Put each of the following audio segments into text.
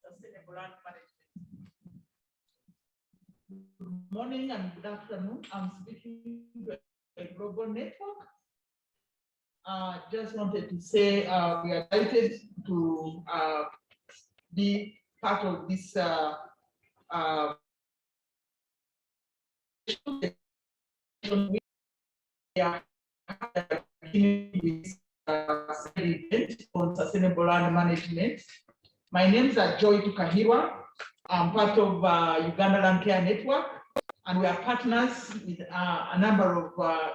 Sustainable land management. Good morning and good afternoon. I'm speaking to a global network. Just wanted to say we are delighted to be part of this event on sustainable land management. My name is Joy Tukahirwa. I'm part of Uganda Land Care Network, and we are partners with a number of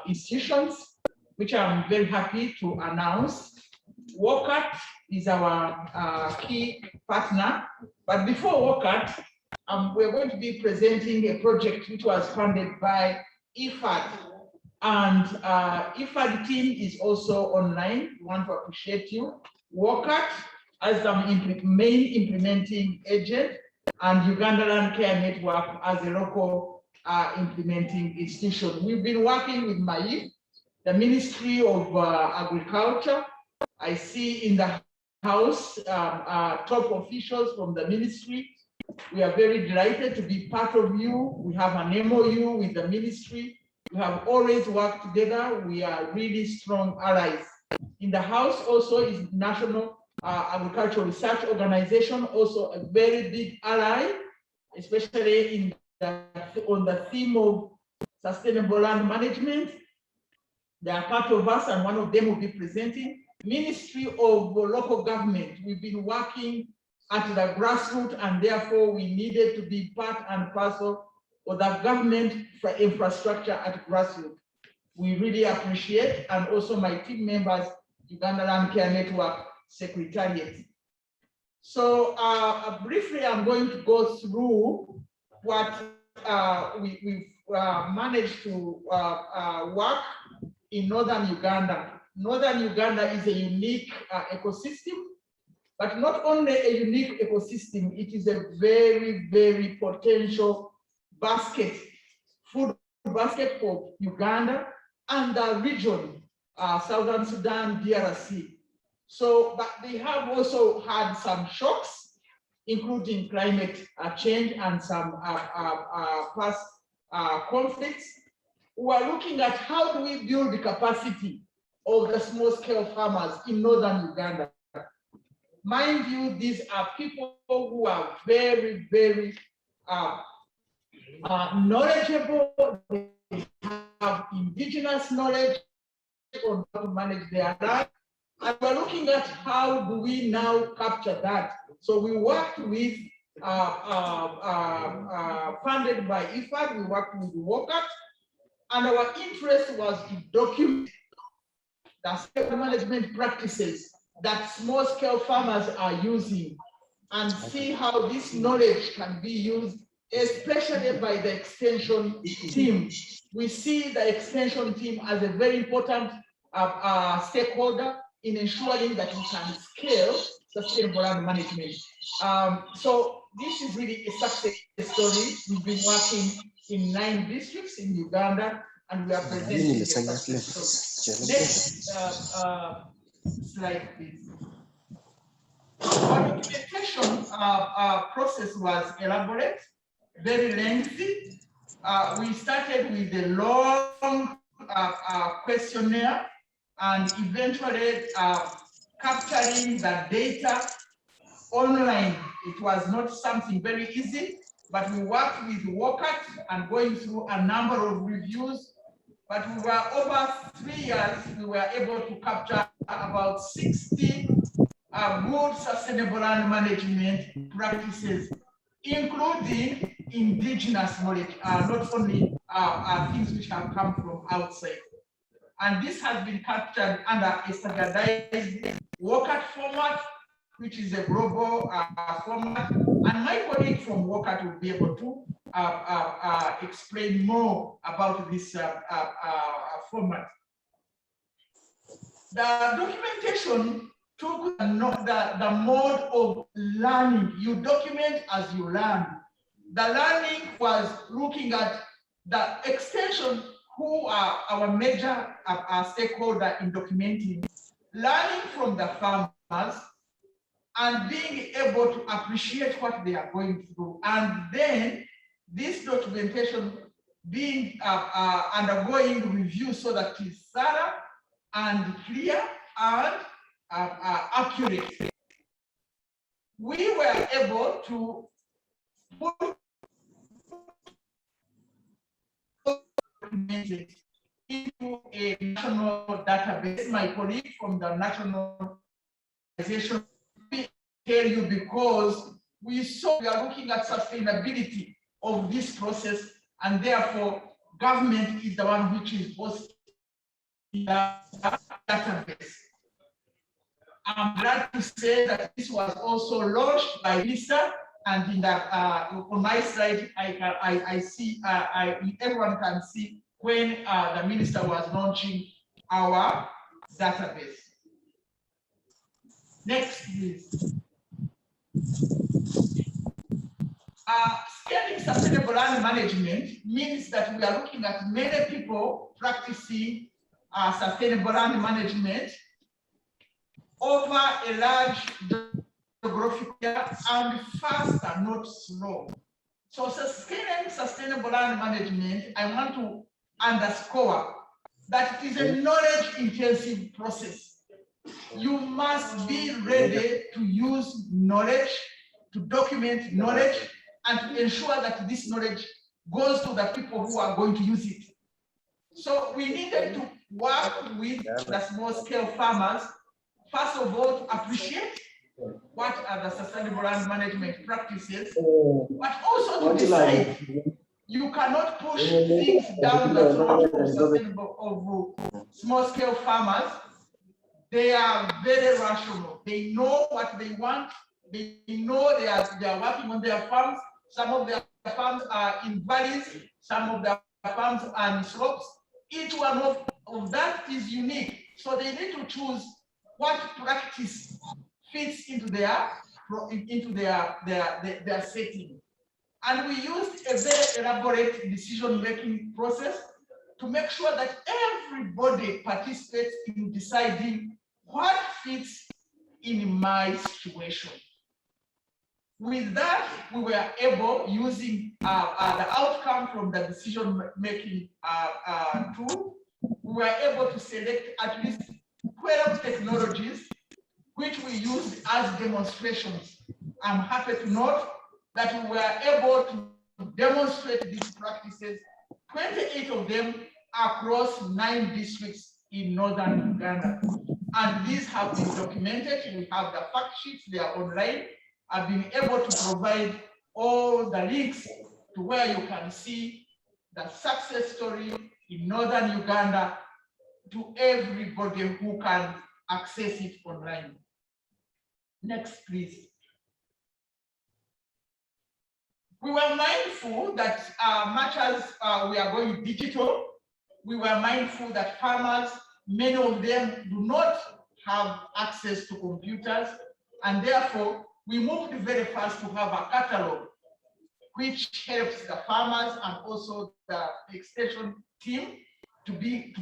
institutions, which I'm very happy to announce. WOCAT is our key partner, but before WOCAT, we're going to be presenting a project which was funded by IFAD, and IFAD team is also online. We want to appreciate you. WOCAT as the main implementing agent, and Uganda Land Care Network as a local implementing institution. We've been working with MAIF, the Ministry of Agriculture. I see in the house top officials from the ministry. We are very delighted to be part of you. We have an MOU with the ministry. We have always worked together. We are really strong allies. In the house also is National Agricultural Research Organization, also a very big ally, especially on the theme of sustainable land management. They are part of us, and one of them will be presenting. Ministry of Local Government, we've been working at the grassroots, and therefore we needed to be part and parcel of the government for infrastructure at grassroots. We really appreciate, and also my team members, Uganda Land Care Network Secretariat. So briefly, I'm going to go through what we've managed to work in Northern Uganda. Northern Uganda is a unique ecosystem, but not only a unique ecosystem, it is a very, very potential food basket for Uganda and the region, Southern Sudan, DRC. So, but they have also had some shocks, including climate change and some past conflicts. We are looking at how do we build the capacity of the small-scale farmers in Northern Uganda. Mind you, these are people who are very, very knowledgeable. They have indigenous knowledge on how to manage their land. And we're looking at how do we now capture that. So we worked with, funded by IFAD, we worked with WOCAT, and our interest was to document the scale management practices that small-scale farmers are using and see how this knowledge can be used, especially by the extension team. We see the extension team as a very important stakeholder in ensuring that we can scale sustainable land management. So this is really a success story. We've been working in 9 districts in Uganda, and we are presenting the success story. Next slide, please. Our documentation process was elaborate, very lengthy. We started with a long questionnaire and eventually capturing the data online. It was not something very easy, but we worked with WOCAT and going through a number of reviews. But we were over 3 years, we were able to capture about 60 good sustainable land management practices, including indigenous knowledge, not only things which have come from outside. And this has been captured under a standardized WOCAT format, which is a global format. And my colleague from WOCAT will be able to explain more about this format. The documentation took the mode of learning. You document as you learn. The learning was looking at the extension, who are our major stakeholder in documenting, learning from the farmers and being able to appreciate what they are going through. And then this documentation being undergoing review so that it's thorough and clear and accurate. We were able to put into a national database. My colleague from the national organization will tell you, because we saw we are looking at sustainability of this process, and therefore government is the one which is hosting the database. I'm glad to say that this was also launched by Lisa, and in that on my slide, I see everyone can see when the minister was launching our database. Next, please. Scaling sustainable land management means that we are looking at many people practicing sustainable land management over a large geographic area and faster, not slow. So scaling sustainable land management, I want to underscore that it is a knowledge-intensive process. You must be ready to use knowledge, to document knowledge, and to ensure that this knowledge goes to the people who are going to use it. So we needed to work with the small-scale farmers, first of all, to appreciate what are the sustainable land management practices, but also to decide. You cannot push things down the throat of sustainable, of small-scale farmers. They are very rational. They know what they want. They know they are working on their farms. Some of their farms are in valleys. Some of their farms are in slopes. Each one of that is unique. So they need to choose what practice fits into their setting. And we used a very elaborate decision-making process to make sure that everybody participates in deciding what fits in my situation. With that, we were able, using the outcome from the decision-making tool, we were able to select at least 12 technologies, which we used as demonstrations. I'm happy to note that we were able to demonstrate these practices, 28 of them across 9 districts in northern Uganda. And these have been documented. We have the fact sheets, they are online. I've been able to provide all the links to where you can see the success story in northern Uganda to everybody who can access it online. Next, please. We were mindful that much as we are going digital, we were mindful that farmers, many of them do not have access to computers. And therefore, we moved very fast to have a catalog which helps the farmers and also the extension team to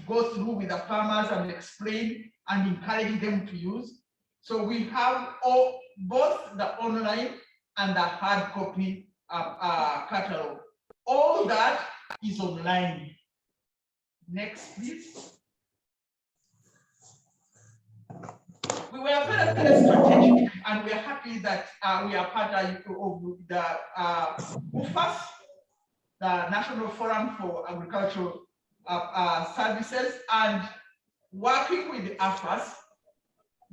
go through with the farmers and explain and encourage them to use. So we have both the online and the hard copy catalog. All that is online. Next, please. We were very, very strategic, and we are happy that we are part of the UFAS, the National Forum for Agricultural Services, and working with the AFAS,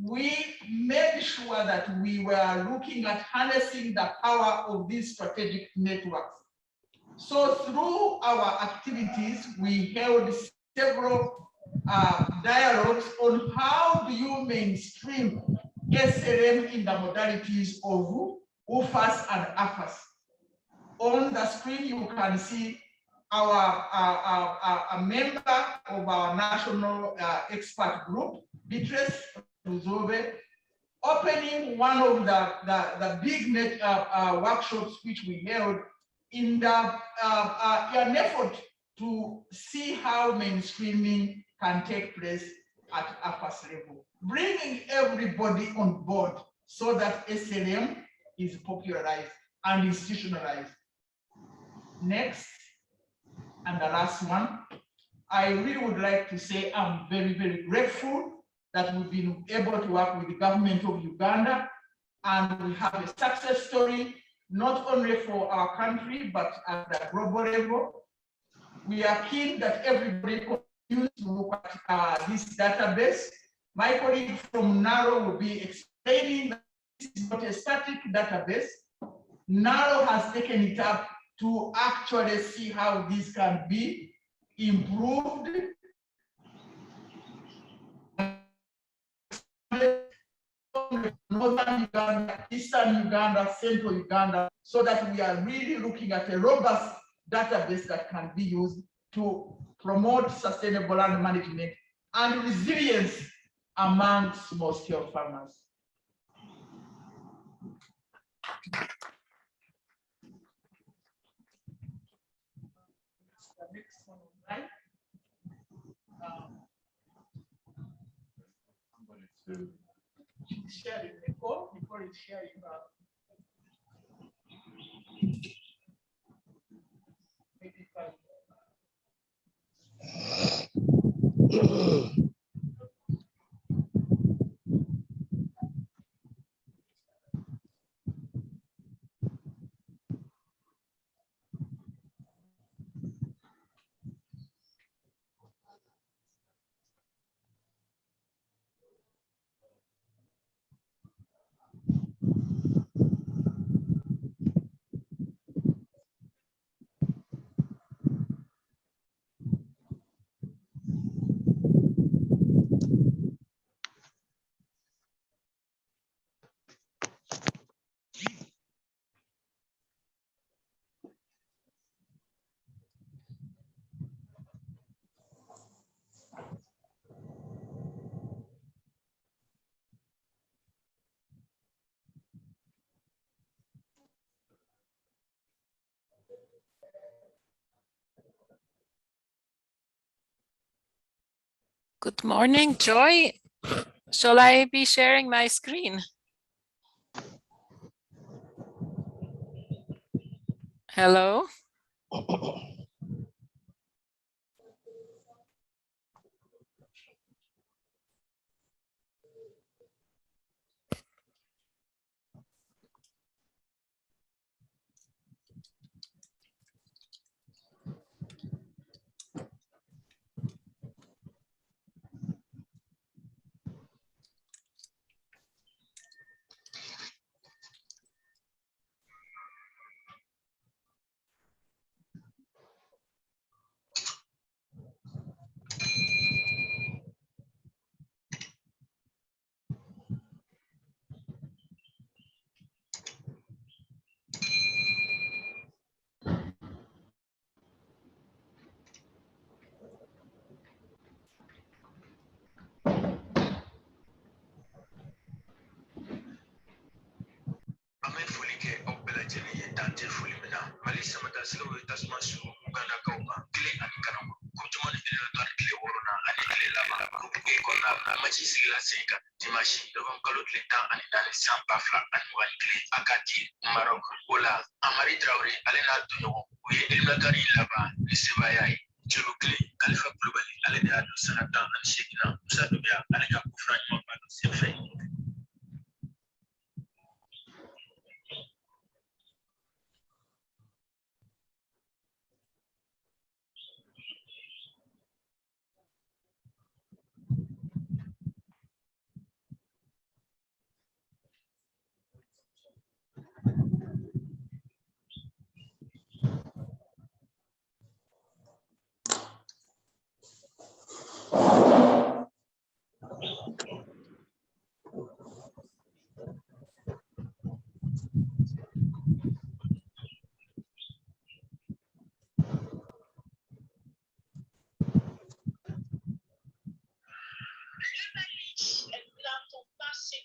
we made sure that we were looking at harnessing the power of these strategic networks. So through our activities, we held several dialogues on how do you mainstream SLM in the modalities of UFAS and AFAS. On the screen, you can see a member of our national expert group, Beatrice Ruzobe, opening one of the big workshops which we held in an effort to see how mainstreaming can take place at AFAS level, bringing everybody on board so that SLM is popularized and institutionalized. Next, and the last one, I really would like to say I'm very, very grateful that we've been able to work with the government of Uganda, and we have a success story, not only for our country, but at the global level. We are keen that everybody continues to look at this database. My colleague from NARO will be explaining that this is not a static database. NARO has taken it up to actually see how this can be improved. Northern Uganda, Eastern Uganda, Central Uganda, so that we are really looking at a robust database that can be used to promote sustainable land management and resilience among small-scale farmers. The next one on line. She's sharing Nicole is sharing maybe Good morning, Joy. Shall I be sharing my screen? Hello?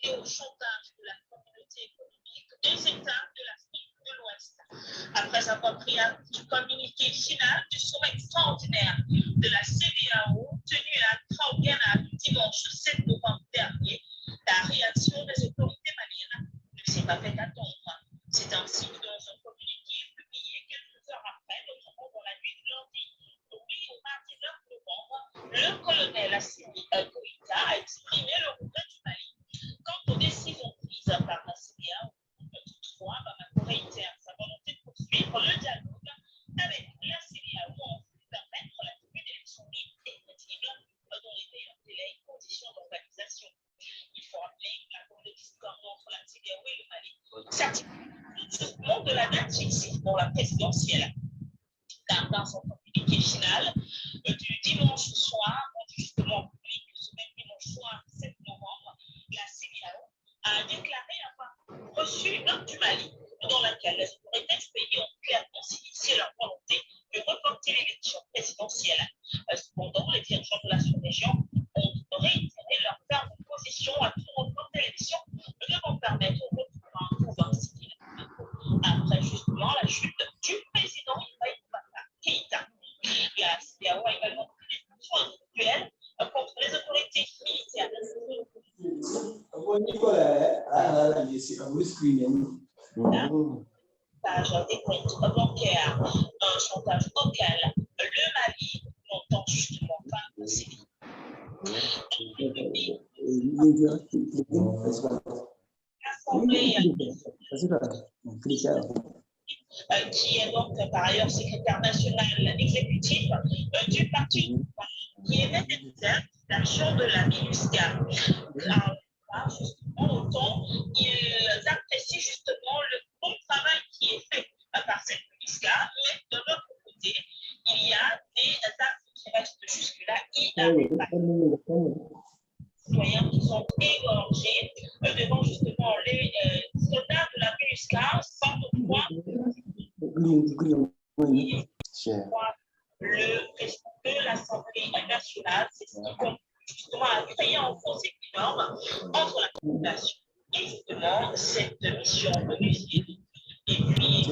Au chantage de la communauté économique des États de l'Afrique de l'Ouest. Après avoir pris acte du communiqué final du sommet extraordinaire de la CEDEAO tenu à Accra, dimanche 7 novembre dernier, la réaction des autorités maliennes ne s'est pas fait attendre. C'est ainsi que dans un communiqué publié quelques heures après, notamment dans la nuit de lundi au mardi 9 novembre, le colonel Assimi Goïta a exprimé le regret du Mali quant aux décisions prises par la CEDEAO. Toutefois, Bamako réitère sa volonté de poursuivre le dialogue avec la CEDEAO en vue de permettre la tenue d'élections libres et crédibles dans les meilleurs délais et conditions d'organisation. Il faut rappeler que l'accord de discorde entre la CEDEAO et le Mali s'articule justement de la date fixée pour la présidentielle. Car dans son communiqué final du dimanche soir, justement public ce même dimanche soir, 7 novembre, la CEDEAO a déclaré avoir reçu une note du Mali dans laquelle les autorités du pays ont clairement signifié leur volonté de reporter l'élection présidentielle. Cependant, les dirigeants de la sous-région ont réitéré leur ferme position à tout reporter l'élection devant permettre au retour à un pouvoir civil. Après justement la chute du président Ibrahim Keïta. La CEDEAO a également pris des sanctions individuelles contre les autorités militaires. Chantage des comptes bancaires, un chantage auquel le Mali n'entend justement pas procéder. L'Assemblée qui est donc par ailleurs secrétaire national exécutif du parti qui émet des d'action de la MINUSCA. Justement, autant ils apprécient justement le bon travail qui est fait par cette MINUSCA, mais de l'autre côté, il y a des actes qui restent jusque-là inarrêtables. Citoyens qui sont égorgés devant justement les soldats de la MINUSCA sans toutefois le président de l'Assemblée nationale, c'est ce qui compte justement à créer un fossé énorme entre la population et justement cette mission policière. Et puis,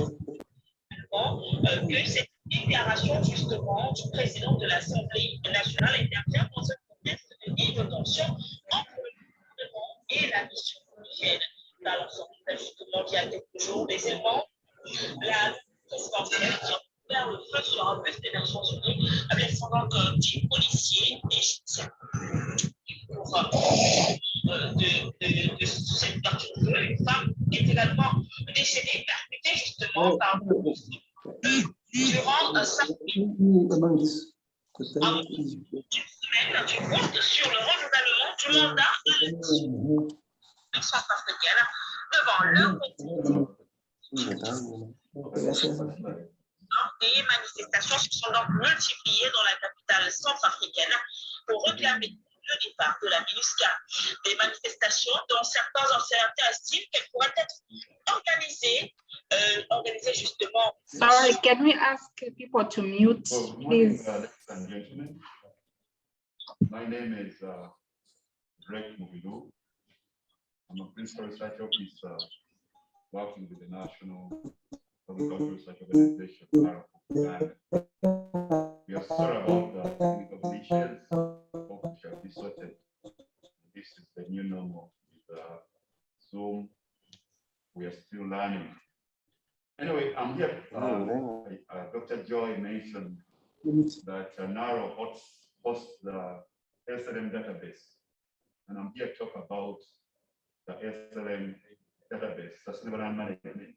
que cette déclaration justement du président de l'Assemblée nationale intervient dans un contexte de vive tension entre le gouvernement et la mission policière. Alors, justement, il y a quelques jours, des éléments, la présidentielle qui a ouvert le feu sur un bus des Nations Unies, laissant donc 10 policiers égyptiens. Pour de cette partie de feu, une femme qui est également décédée, percutée justement par le bus durant sa vie. En une semaine, tu comptes sur le renouvellement du mandat de l'élection centrafricaine devant le des manifestations se sont donc multipliées dans la capitale centrafricaine pour réclamer le départ de la MINUSCA. Des manifestations dont certains observateurs estiment qu'elles pourraient être organisées justement. Sorry, can we ask people to mute, please? Ladies and gentlemen, my name is Greg Mubidu. I'm a principal research officer working with the National Agricultural Research Organization, of Uganda. We are sorry about the technical glitches, which shall be sorted. This is the new normal with Zoom. We are still learning. Anyway, I'm here. Dr. Joy mentioned that NARO hosts the SLM database. And I'm here to talk about the SLM database, Sustainable Land Management.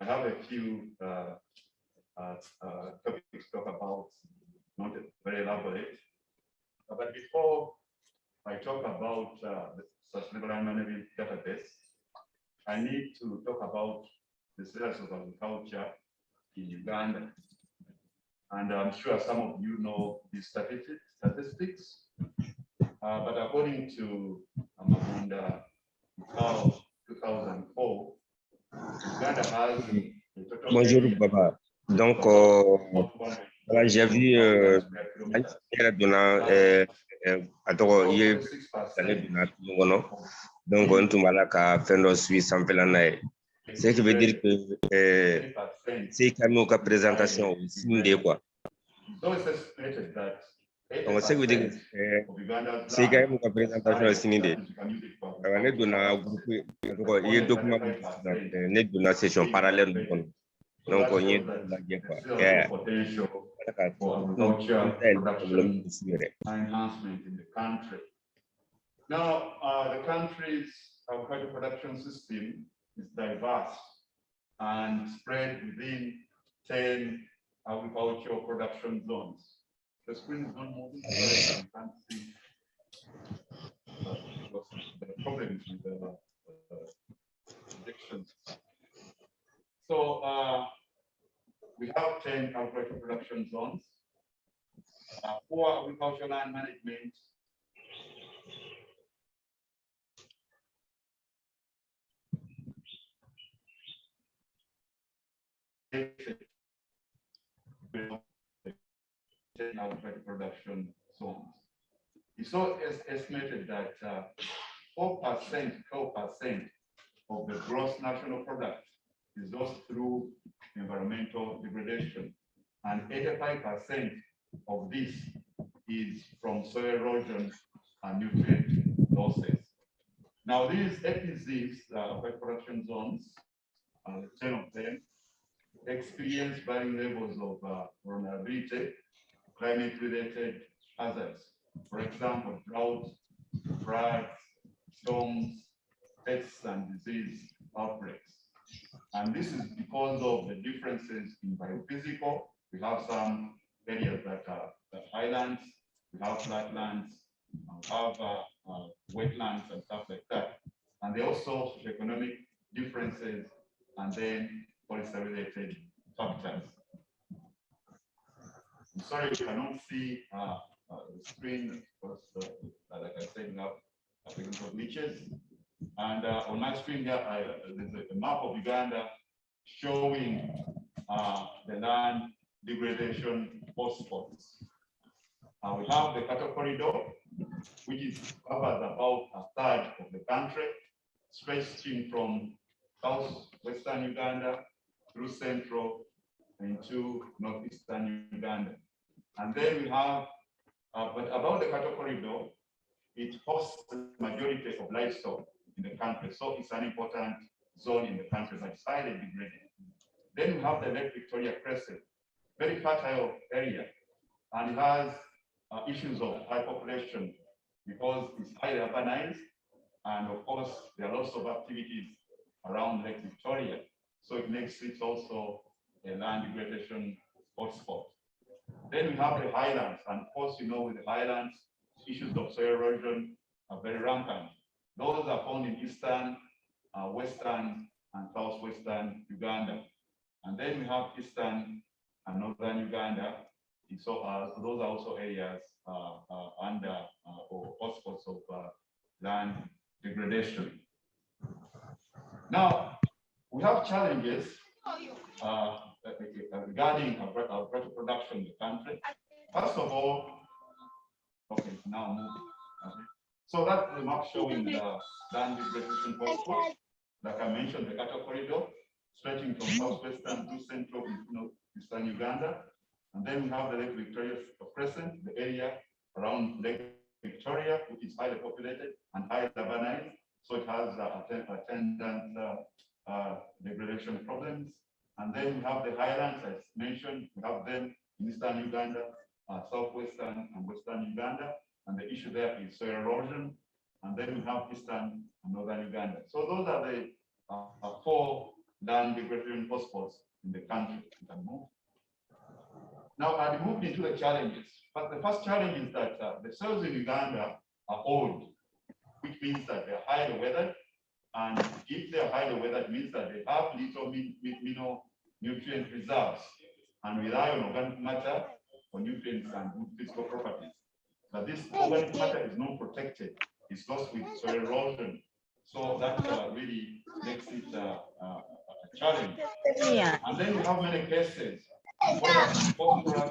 I have a few topics to talk about, not very elaborate. But before I talk about the Sustainable Land Management database, I need to talk about the status of agriculture in Uganda. And I'm sure some of you know these statistics. But according to Amagunda 2004, Uganda has a total Bonjour, area Baba. Donc, of voilà, j'ai vu donc on tombe ka fendo suisse en plein. Ce qui veut dire que c'est quand même une présentation aussi quoi. Donc ce qui veut dire que c'est quand même une présentation aussi n'idée. On est dans un groupe, il y a document dans une session parallèle donc on y est la guerre quoi. Enhancement in the country. Now, the country's agricultural production system is diverse and spread within 10 agricultural production zones. The screen is not moving, so I can't see the problems with the predictions. So we have 10 agricultural production zones, 4 agricultural land management, production zones. It's also estimated that 4% of the gross national product is lost through environmental degradation, and 85% of this is from soil erosion and nutrient losses. Now, these APZs, production zones, 10 of them, experience varying levels of vulnerability, climate-related hazards. For example, drought, floods, storms, pests, and disease outbreaks. And this is because of the differences in biophysical. We have some areas that are highlands, we have flatlands, we have wetlands and stuff like that. And they also have economic differences and then policy-related factors. I'm sorry, you cannot see the screen because, like I said, we have technical glitches. And on my screen here, there's a map of Uganda showing the land degradation hotspots. We have the cattle corridor, which covers about a third of the country, stretching from southwestern Uganda through central into northeastern Uganda. And then we have, but about the cattle corridor, it hosts the majority of livestock in the country. So it's an important zone in the country that's highly degraded. Then we have the Lake Victoria Crescent, very fertile area, and it has issues of high population because it's highly urbanized, and of course there are lots of activities around Lake Victoria, so it makes it also a land degradation hotspot. Then we have the highlands, and of course, you know, with the highlands, issues of soil erosion are very rampant. Those are found in eastern, western, and southwestern Uganda. And then we have eastern and northern Uganda. So those are also areas under or hotspots of land degradation. Now, we have challenges regarding agricultural production in the country. First of all, okay, now moving. Okay. So that's the map showing the land degradation hotspots. Like I mentioned, the cattle corridor, stretching from southwestern to central eastern Uganda. And then we have the Lake Victoria Crescent, the area around Lake Victoria, which is highly populated and highly urbanized. So it has attendant degradation problems. And then we have the highlands, as mentioned, we have them in eastern Uganda, southwestern and western Uganda. And the issue there is soil erosion. And then we have eastern and northern Uganda. So those are the 4 land degradation hotspots in the country. Now, I moved into the challenges. But the first challenge is that the soils in Uganda are old, which means that they're highly weathered. And if they're highly weathered, it means that they have little mineral nutrient reserves and rely on organic matter for nutrients and good physical properties. But this organic matter is not protected. It's lost with soil erosion. So that really makes it a challenge. And then we have many cases where phosphorus,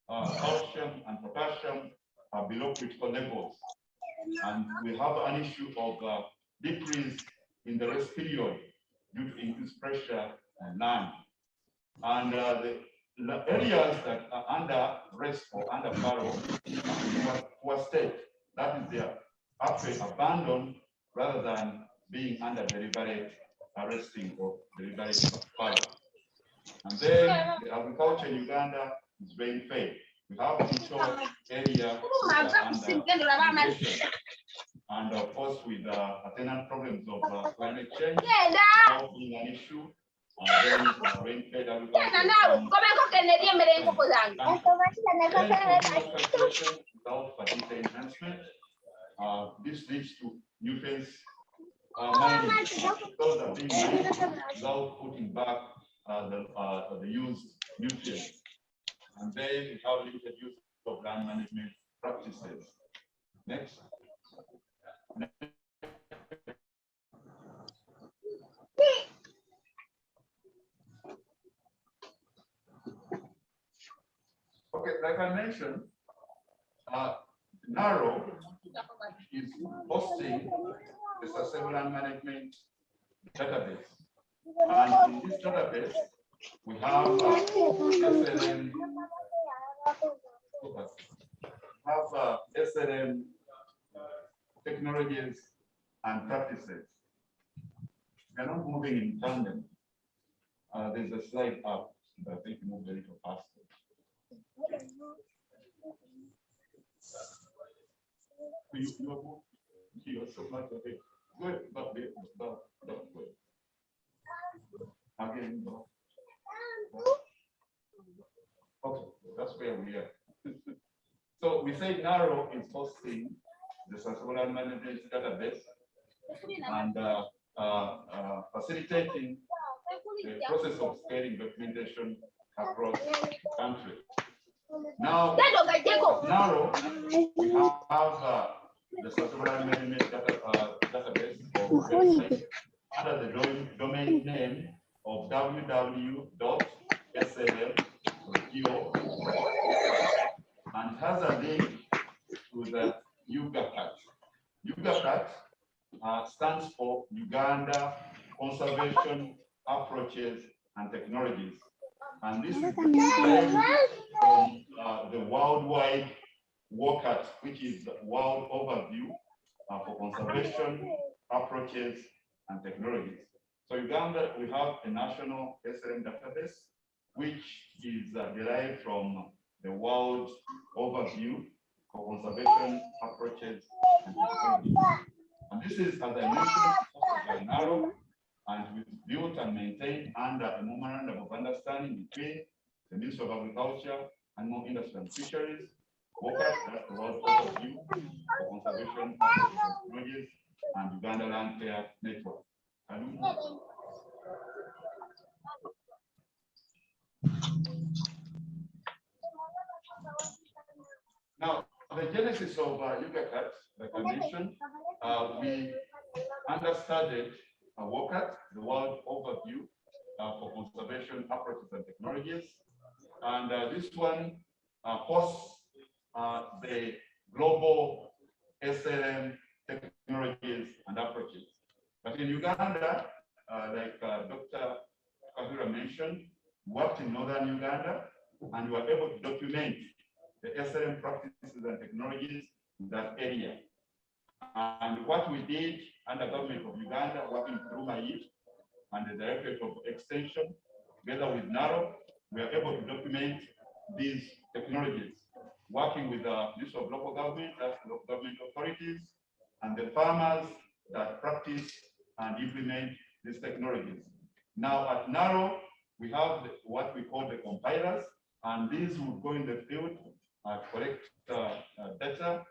calcium, and potassium are below critical levels. And we have an issue of decrease in the rest period due to increased pressure on land. And the areas that are under rest or under fallow poor state, that is, they are actually abandoned rather than being under deliberate arresting or deliberate fallow. And then the agriculture in Uganda is rain fed. We have little area under irrigation. And of course, with attendant problems of climate change, being an issue, then rain fed agriculture. Without fertilizer enhancement, this leads to nutrients mining. Those are being mined without putting back the used nutrients. And then we have limited use of land management practices. Next. Okay, like I mentioned, NARO is hosting the sustainable land management database. And in this database, we have SLM technologies and practices. They're not moving in tandem. There's a slide up, but I think you move a little faster. You're so much of it. Good, but good. Again, no. Okay, that's where we are. So we say NARO is hosting the sustainable land management database and facilitating the process of scaling documentation across the country. Now, NARO, we have the sustainable land management database or website under the domain name of www.slm.go, and it has a link to the UGACAT. UGACAT stands for Uganda Conservation Approaches and Technologies. And this is from the worldwide WOCAT, which is the World Overview for Conservation Approaches and Technologies. So Uganda, we have a national SLM database, which is derived from the World Overview for Conservation Approaches and Technologies. And this is, as I mentioned, by NARO, and it was built and maintained under a memorandum of understanding between the Ministry of Agriculture, Animal Industry and Fisheries, WOCAT, that's the World Overview for Conservation Approaches and Technologies, and Uganda Land Care Network. Now, the genesis of UGACAT, like I mentioned, we understudied WOCAT, the World Overview for Conservation Approaches and Technologies. And this one hosts the global SLM technologies and approaches. But in Uganda, like Dr. Kahira mentioned, worked in northern Uganda, and we were able to document the SLM practices and technologies in that area. And what we did under government of Uganda, working through my youth and the Directorate of Extension, together with NARO, we are able to document these technologies, working with the use of local government, that's local government authorities, and the farmers that practice and implement these technologies. Now at NARO, we have what we call the compilers, and these will go in the field, collect data,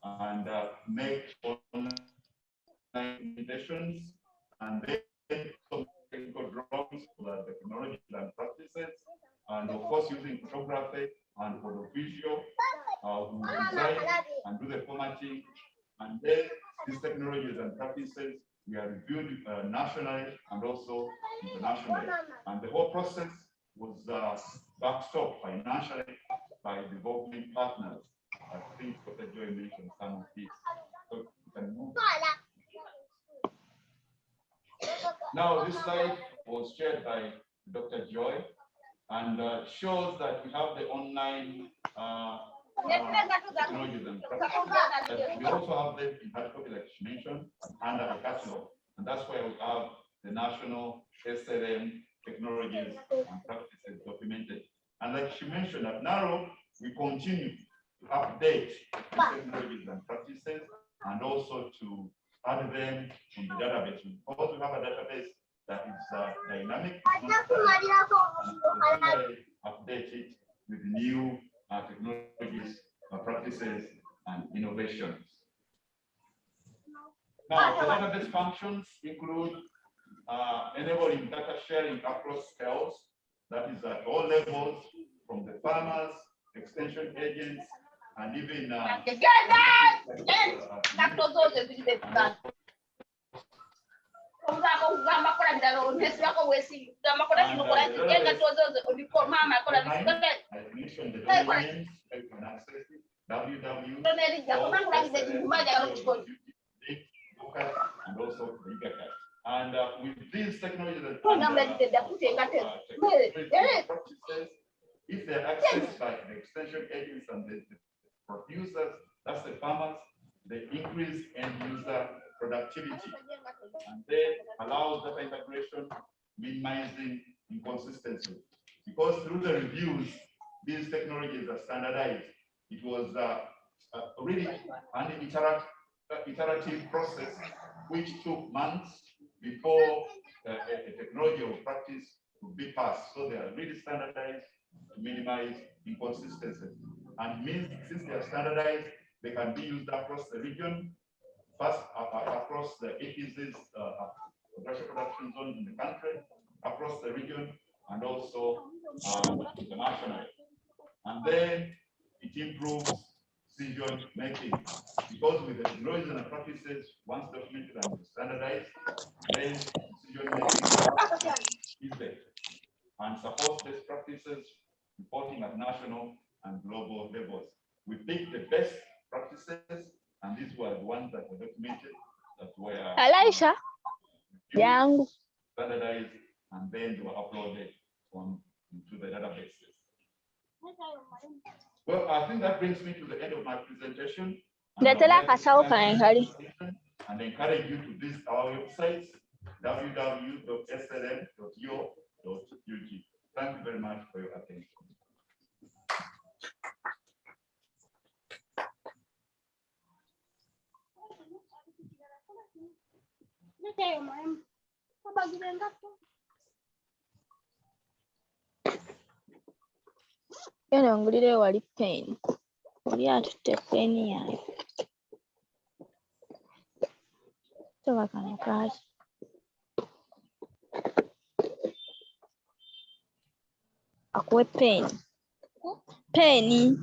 and make online presentations, and then some technical drawings for the technologies and practices, and of course using photography and audiovisual, we design and do the formatting, and then these technologies and practices we are reviewed nationally and also internationally. And the whole process was backstopped financially by development partners. I think Dr. Joy mentioned some of these. So you can move. Now, this slide was shared by Dr. Joy and shows that we have the online technologies and practices. We also have them in hard copy, like she mentioned, under the catalog. And that's why we have the national SLM technologies and practices documented. And like she mentioned, at NARO, we continue to update the technologies and practices and also to add them in the database. Because we have a database that is dynamic, update it with new technologies, practices, and innovations. Now, the database functions include enabling data sharing across scales, that is at all levels, from the farmers, extension agents, and even and also and with these technologies and practices, if they're accessed by the extension agents and the producers, that's the farmers, they increase end user productivity, and they allow data integration, minimizing inconsistency. Because through the reviews, these technologies are standardized. It was really an iterative process which took months before a technology or practice would be passed. So they are really standardized to minimize inconsistency. And means since they are standardized, they can be used across the region, first across the APZ's production zones in the country, across the region, and also internationally. And then it improves decision making, because with the technologies and practices, once documented and standardized, then decision making is there and supports best practices, reporting at national and global levels. We picked the best practices, and these were the ones that were documented, that were Elisha, young, standardized, and then they were uploaded into the databases. Well, I think that brings me to the end of my presentation. And encourage you to visit our websites, www.slm.io.ug. Thank you very much for your attention. Ngulire wali pen. Oli atutte pen yayo. Toba kano kaaki. Akuwe pen. Peni.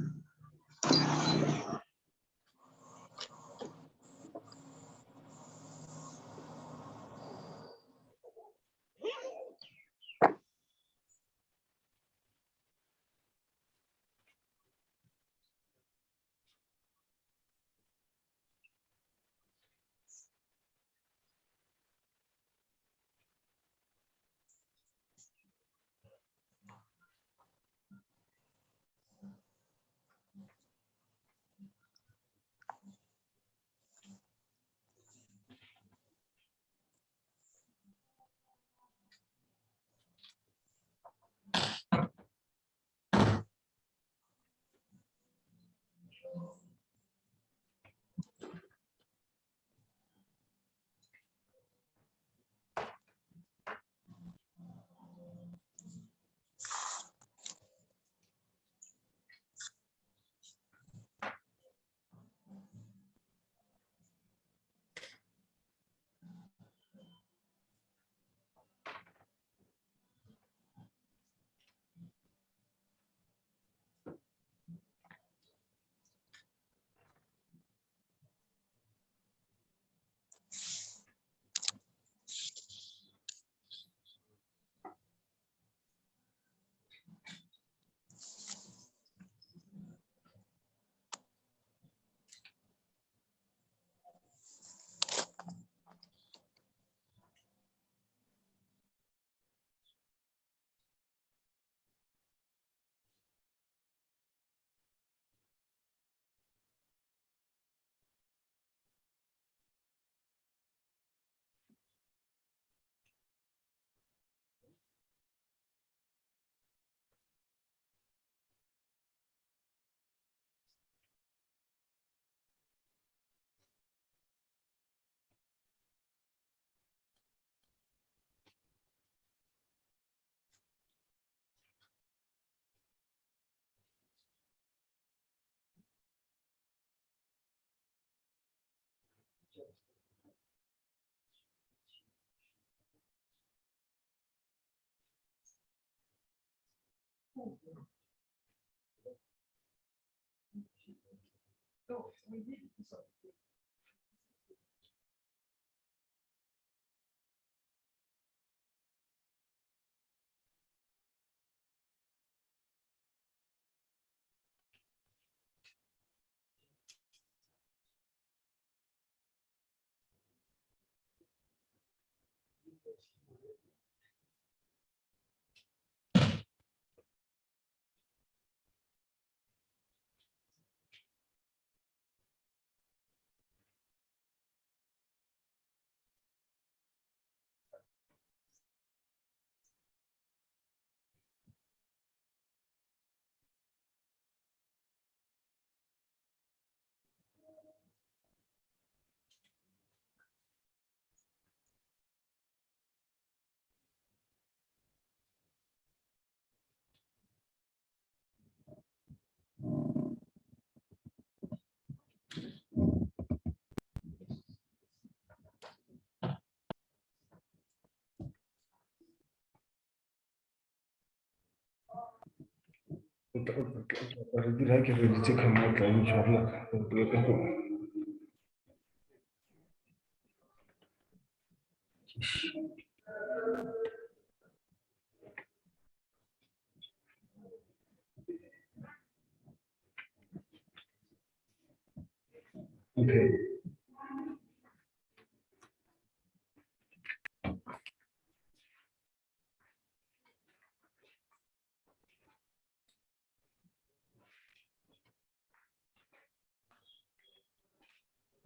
Okay.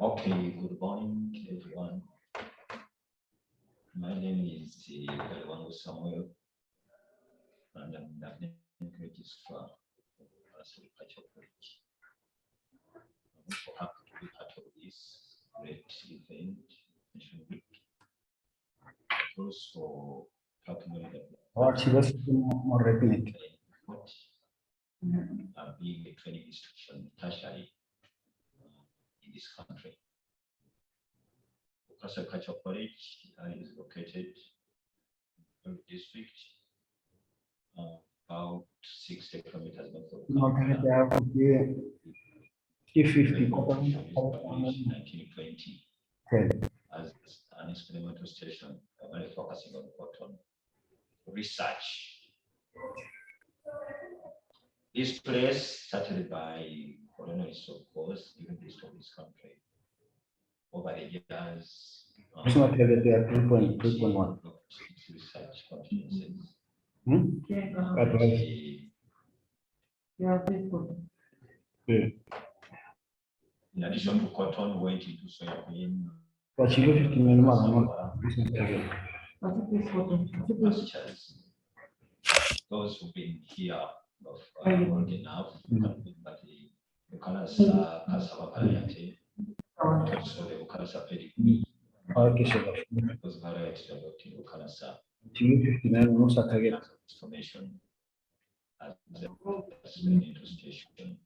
Okay, good morning, everyone. My name is Galwango Samuel, and I'm the academic registrar of SE3 College. I'm also happy to be part of this great event, Nation Week. Also, talking More rapidly. Being a training institution tertiary in this country. SE3 College is located in the district, about 60 kilometers north of Kampala. 50 1920 as an experimental station, focusing on cotton research. This place, started by colonialists, of course, given the history of this country, over the years, research continues. In addition to cotton, went into soybean, pastures. Those who've been here old enough, but the Bukalasa kasaba parayati. Kasole bukalasa pedi. Okay, so Because variety developed bukalasa. 59 no target. Transformation as a radio station.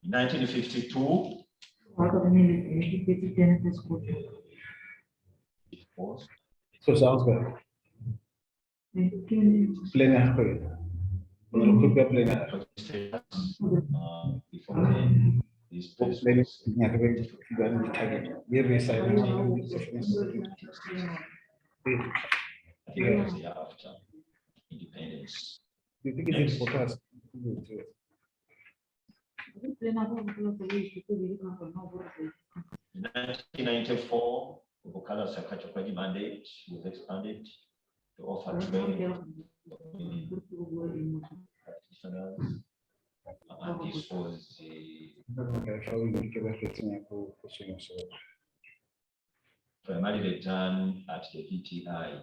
In 1952, it was So sounds good. Plenary. Plenary. before then, this place Plenary. was Target. We reside. I think it was the year after independence. You think it is for us? In 1994, Bukala Sakachokwaji mandate was expanded to offer training practitioners, and this was primarily done at the VTI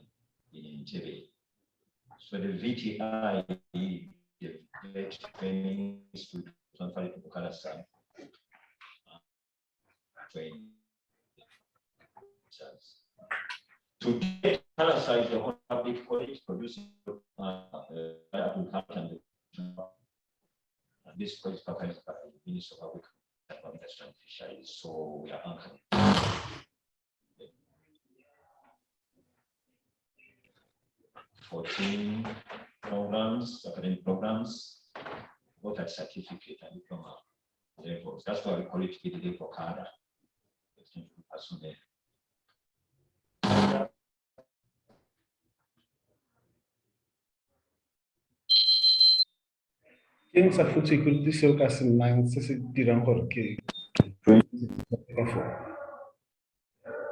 in Entebbe. So the VTI, the Village Training Institute, transferred to Bukala Sa. Train. Today, Bukala Sa is the only public college producing agriculture and this college is by the Minister of Agriculture and Fisheries. So we are anchored. 14 programs, academic programs, both at certificate and diploma levels. That's why we call it PDD for CADA. Quem sa food security seu caso nine se dirão porque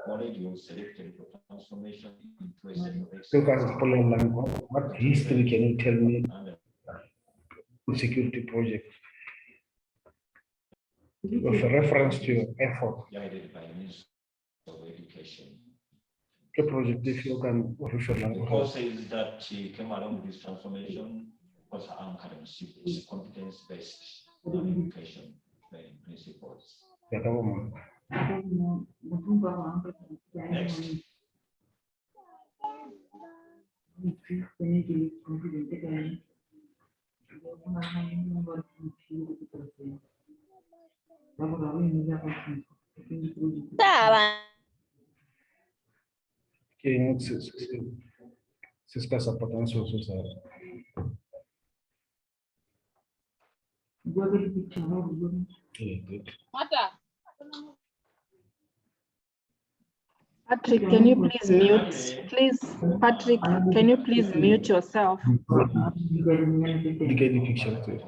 Molecules selected for transformation into a set of seu caso follow line. What history can you tell me? Food security project with reference to your effort. guided by Ministry of Education. The project if you can refer The courses that she came along with this transformation was anchored in competence-based education training principles. Next. Quem se escassa a potência social. Patrick, can you please mute? Please, Patrick, can you please mute yourself? Get the picture too.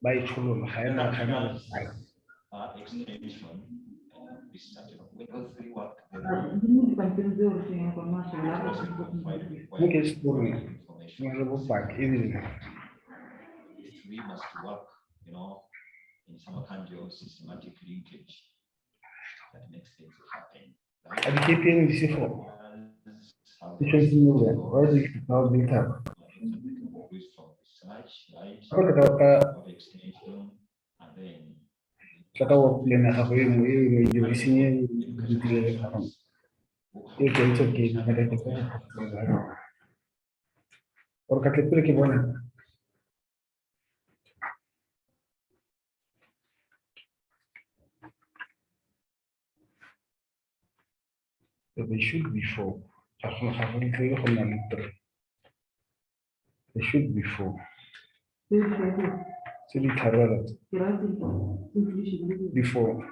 By children, Extension and research. We must work, in some kind of systematic linkage that makes things happen. and the KPN is for Extension and then they should be four. They should be four. Before.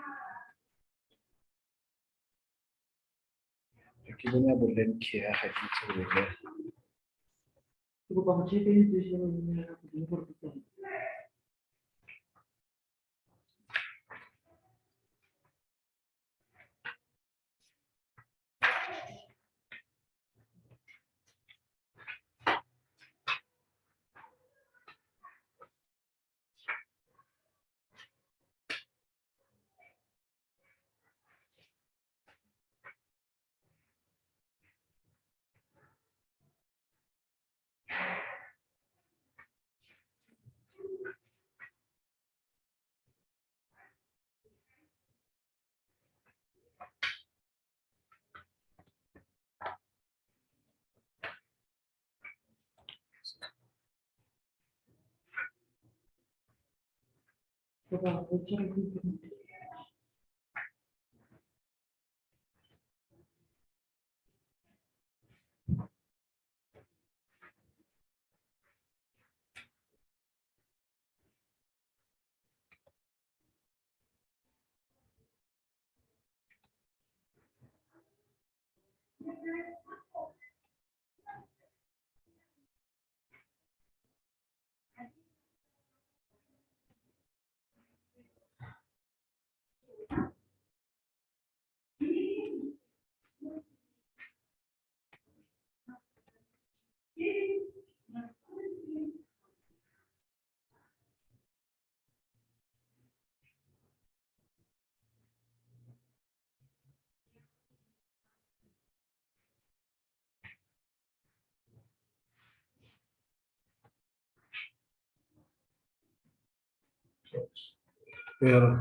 Yeah.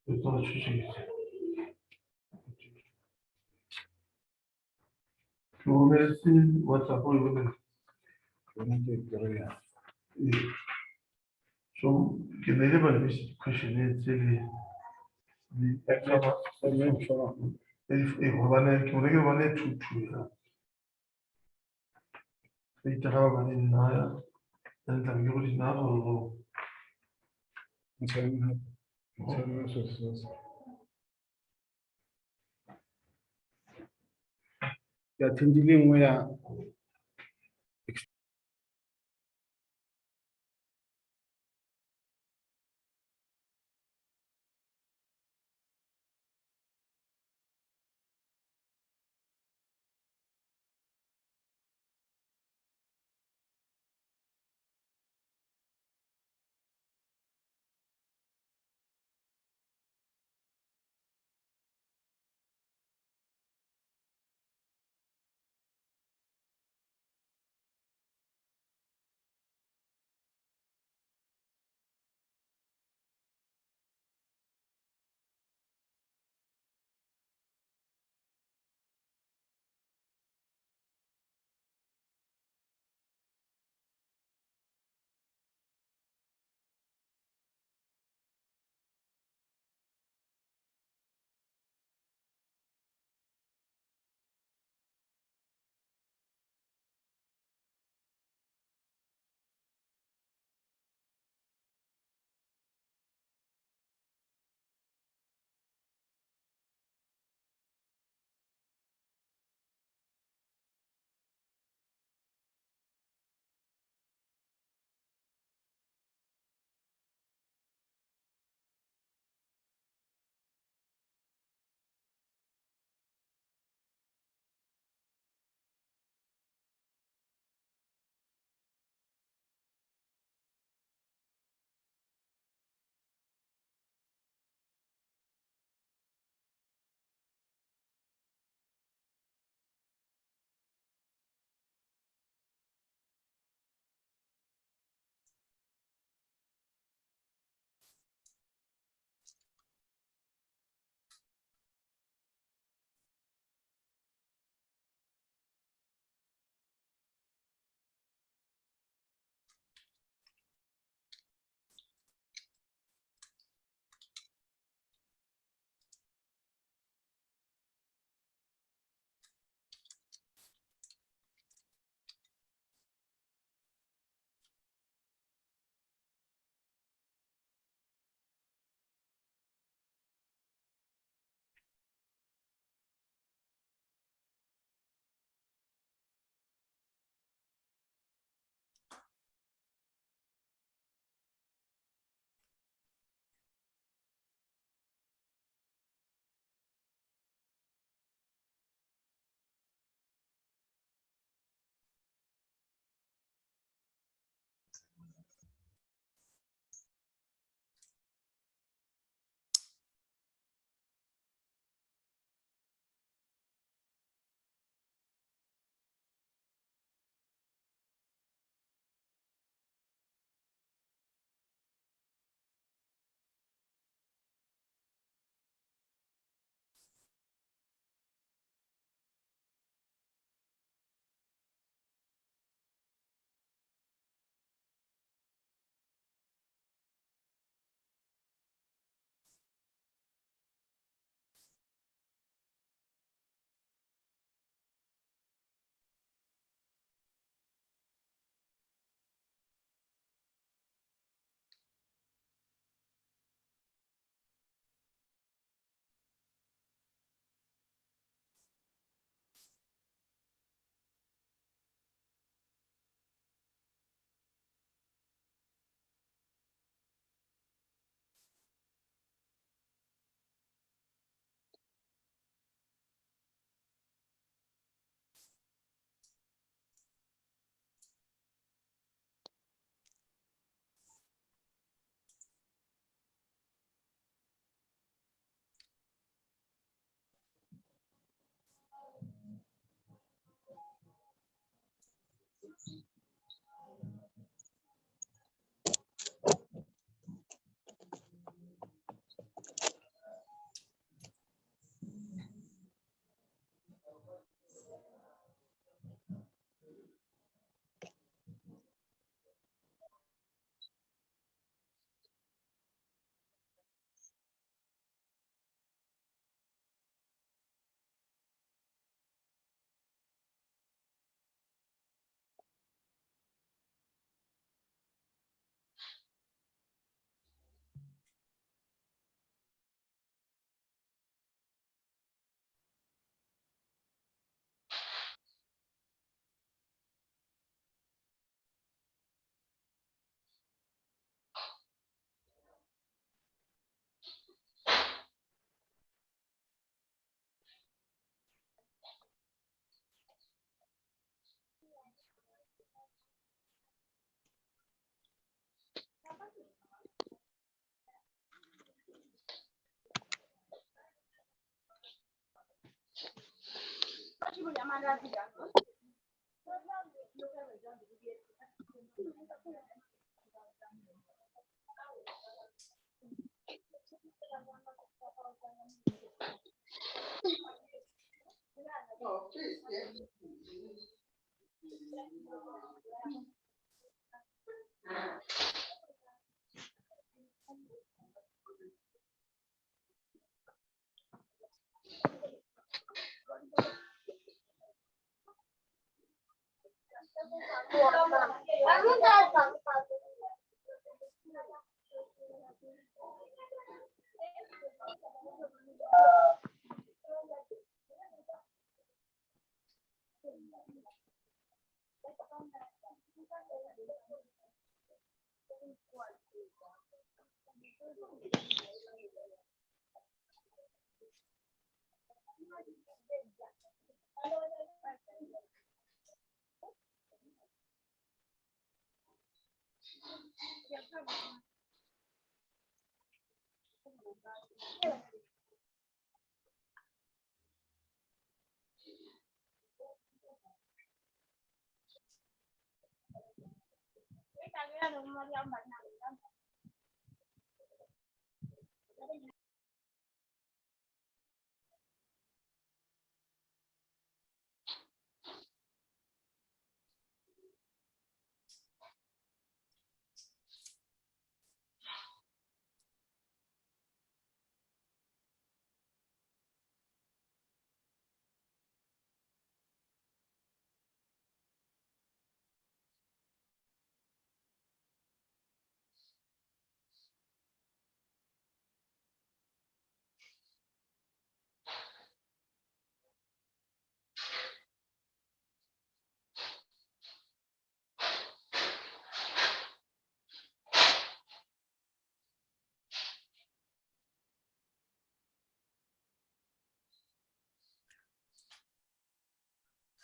It's not choosing it. WhatsApp or women. So can they never miss question it's really if one can we one to it have an in and I'm using now or attending where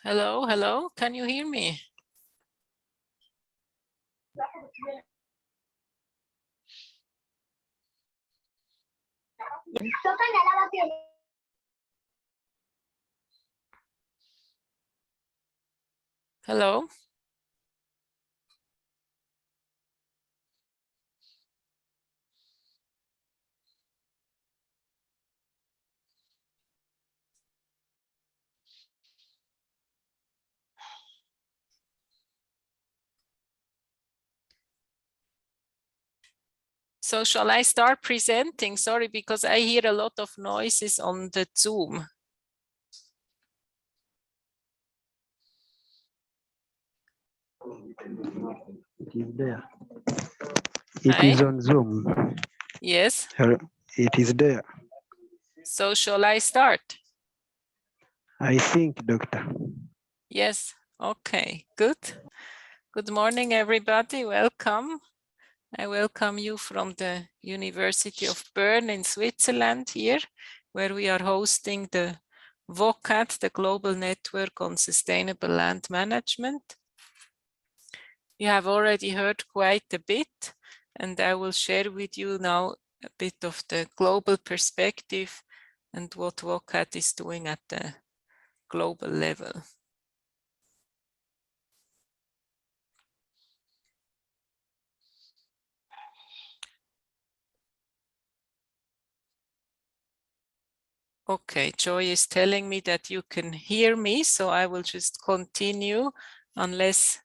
Hello, hello. Can you hear me? Hello. So shall I start presenting? Sorry, because I hear a lot of noises on the Zoom. It is there. Hi. It is on Zoom. Yes. It is there. So shall I start? I think, Doctor. Yes. Okay, good. Good morning, everybody. Welcome. I welcome you from the University of Bern in Switzerland here, where we are hosting the VOCAT, the Global Network on Sustainable Land Management. You have already heard quite a bit, and I will share with you now a bit of the global perspective and what VOCAT is doing at the global level. Okay, Joy is telling me that you can hear me, so I will just continue unless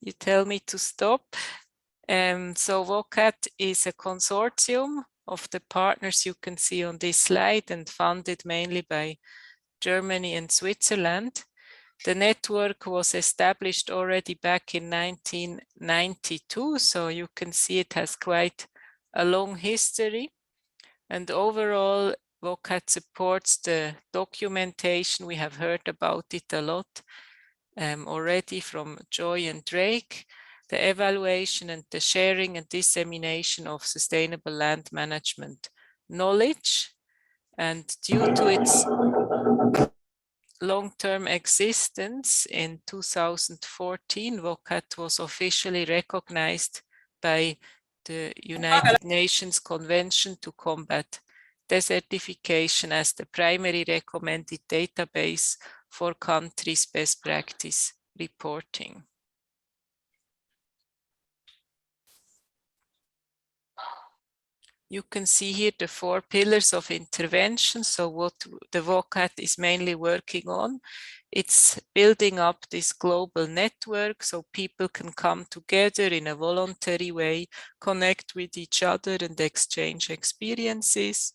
you tell me to stop. So VOCAT is a consortium of the partners you can see on this slide and funded mainly by Germany and Switzerland. The network was established already back in 1992, so you can see it has quite a long history. And overall, VOCAT supports the documentation. We have heard about it a lot already from Joy and Drake, the evaluation and the sharing and dissemination of sustainable land management knowledge. And due to its long-term existence in 2014, VOCAT was officially recognized by the United Nations Convention to Combat Desertification as the primary recommended database for countries' best practice reporting. You can see here the 4 pillars of intervention. So what the VOCAT is mainly working on, it's building up this global network so people can come together in a voluntary way, connect with each other and exchange experiences.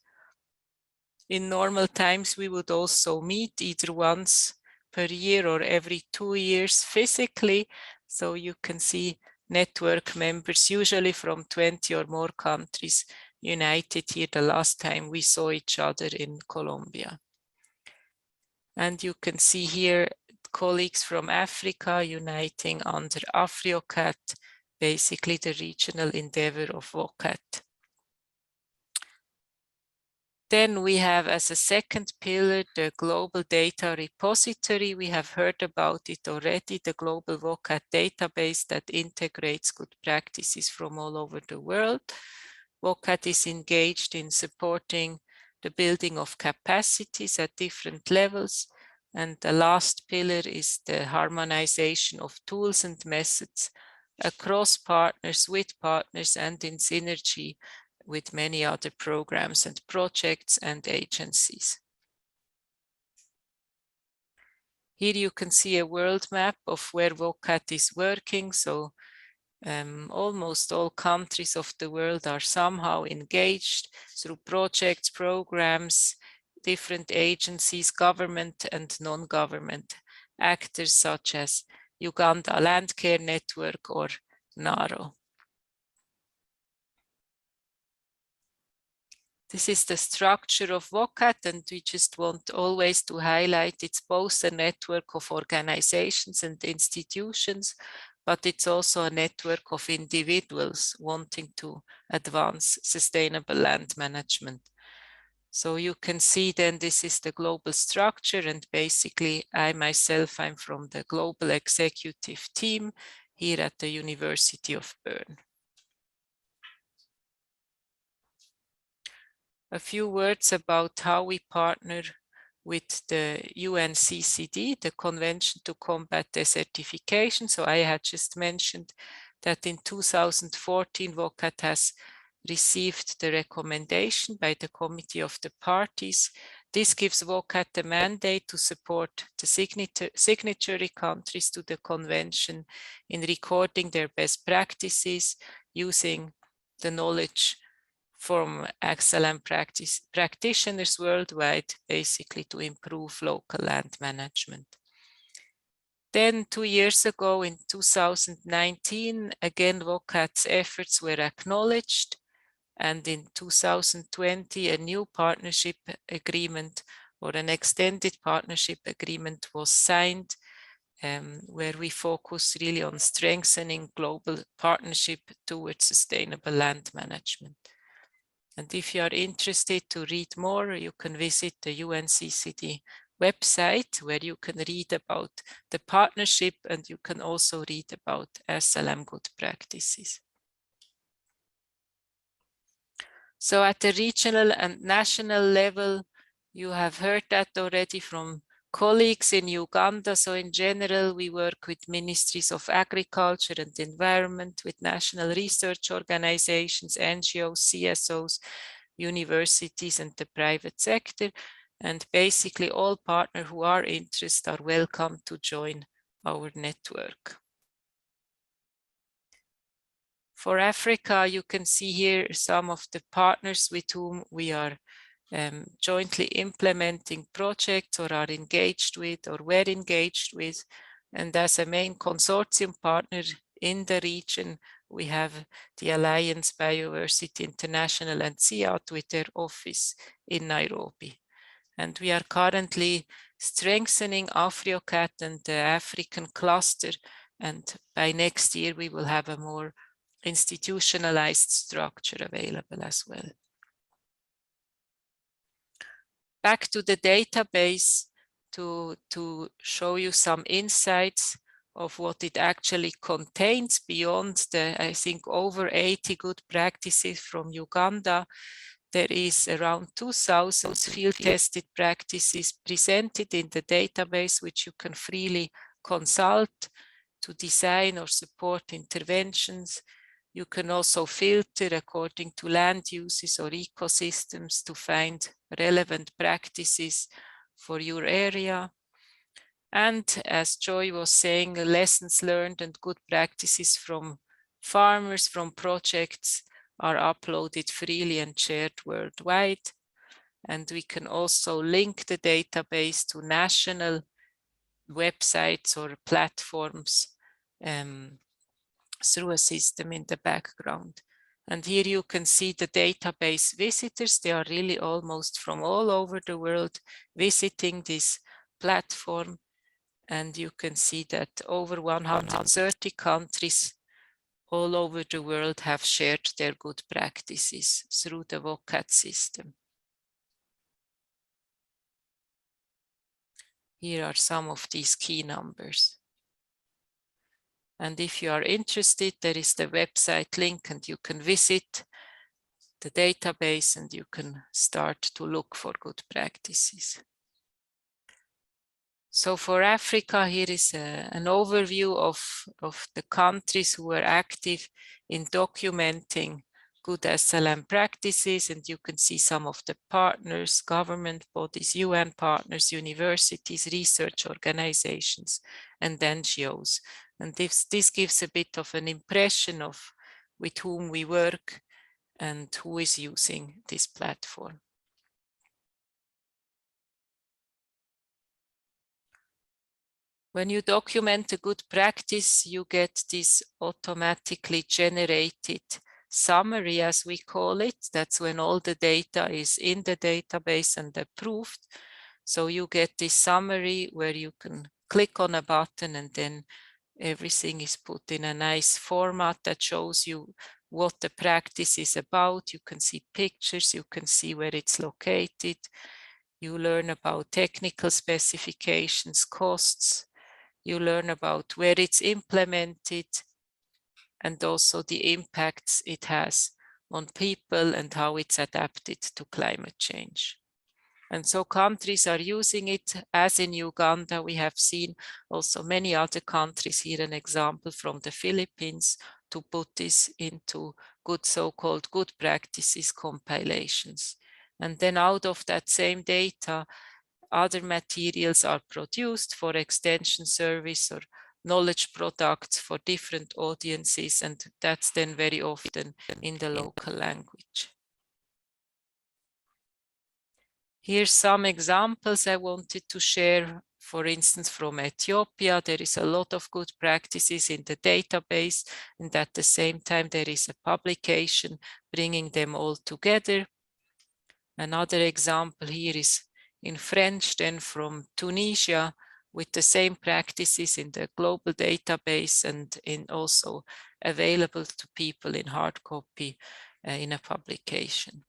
In normal times, we would also meet either once per year or every 2 years physically. So you can see network members, usually from 20 or more countries, united here the last time we saw each other in Colombia. And you can see here colleagues from Africa uniting under AfrioCat, basically the regional endeavor of VOCAT. Then we have as a second pillar the global data repository. We have heard about it already, the global VOCAT database that integrates good practices from all over the world. VOCAT is engaged in supporting the building of capacities at different levels. And the last pillar is the harmonization of tools and methods across partners, with partners, and in synergy with many other programs and projects and agencies. Here you can see a world map of where VOCAT is working. So almost all countries of the world are somehow engaged through projects, programs, different agencies, government and non-government actors such as Uganda Land Care Network or NARO. This is the structure of VOCAT, and we just want always to highlight it's both a network of organizations and institutions, but it's also a network of individuals wanting to advance sustainable land management. So you can see then this is the global structure, and basically I'm from the global executive team here at the University of Bern. A few words about how we partner with the UNCCD, the Convention to Combat Desertification. So I had just mentioned that in 2014, VOCAT has received the recommendation by the Committee of the Parties. This gives VOCAT the mandate to support the signatory countries to the convention in recording their best practices using the knowledge from excellent practitioners worldwide, basically to improve local land management. Then 2 years ago in 2019, again, VOCAT's efforts were acknowledged. And in 2020, a new partnership agreement or an extended partnership agreement was signed, where we focus really on strengthening global partnership towards sustainable land management. And if you are interested to read more, you can visit the UNCCD website, where you can read about the partnership, and you can also read about SLM good practices. So at the regional and national level, you have heard that already from colleagues in Uganda. So in general, we work with ministries of agriculture and environment, with national research organizations, NGOs, CSOs, universities, and the private sector. And basically all partners who are interested are welcome to join our network. For Africa, you can see here some of the partners with whom we are jointly implementing projects or are engaged with or were engaged with. And as a main consortium partner in the region, we have the Alliance Biodiversity International and CIAT with their office in Nairobi. And we are currently strengthening AfrioCat and the African cluster. And by next year, we will have a more institutionalized structure available as well. Back to the database to show you some insights of what it actually contains beyond the, I think, over 80 good practices from Uganda. there is around 2,000 field tested practices presented in the database, which you can freely consult to design or support interventions. You can also filter according to land uses or ecosystems to find relevant practices for your area. And as Joy was saying, lessons learned and good practices from farmers, from projects are uploaded freely and shared worldwide. And we can also link the database to national websites or platforms through a system in the background. And here you can see the database visitors. They are really almost from all over the world visiting this platform. And you can see that over 130 countries all over the world have shared their good practices through the VOCAT system. Here are some of these key numbers. And if you are interested, there is the website link and you can visit the database and you can start to look for good practices. So for Africa, here is an overview of the countries who are active in documenting good SLM practices, and you can see some of the partners, government bodies, UN partners, universities, research organizations, and NGOs. And this gives a bit of an impression of with whom we work and who is using this platform. When you document a good practice, you get this automatically generated summary, as we call it. That's when all the data is in the database and approved. So you get this summary where you can click on a button and then everything is put in a nice format that shows you what the practice is about. You can see pictures, you can see where it's located. You learn about technical specifications, costs. You learn about where it's implemented and also the impacts it has on people and how it's adapted to climate change. And so countries are using it, as in Uganda. We have seen also many other countries, here an example from the Philippines, to put this into good so-called good practices compilations. And then out of that same data, other materials are produced for extension service or knowledge products for different audiences, and that's then very often in the local language. Here's some examples I wanted to share. For instance, from Ethiopia, there is a lot of good practices in the database, and at the same time there is a publication bringing them all together. Another example here is in French, then from Tunisia, with the same practices in the global database and also available to people in hard copy in a publication.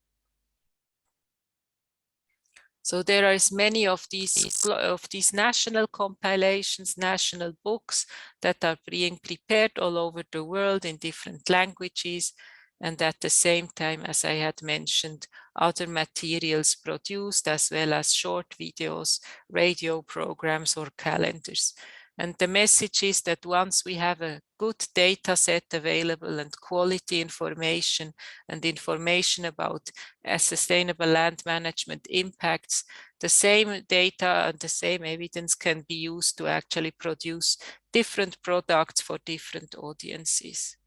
So there are many of these national compilations, national books that are being prepared all over the world in different languages. And at the same time, as I had mentioned, other materials produced as well as short videos, radio programs or calendars. And the message is that once we have a good data set available and quality information and information about sustainable land management impacts, the same data and the same evidence can be used to actually produce different products for different audiences.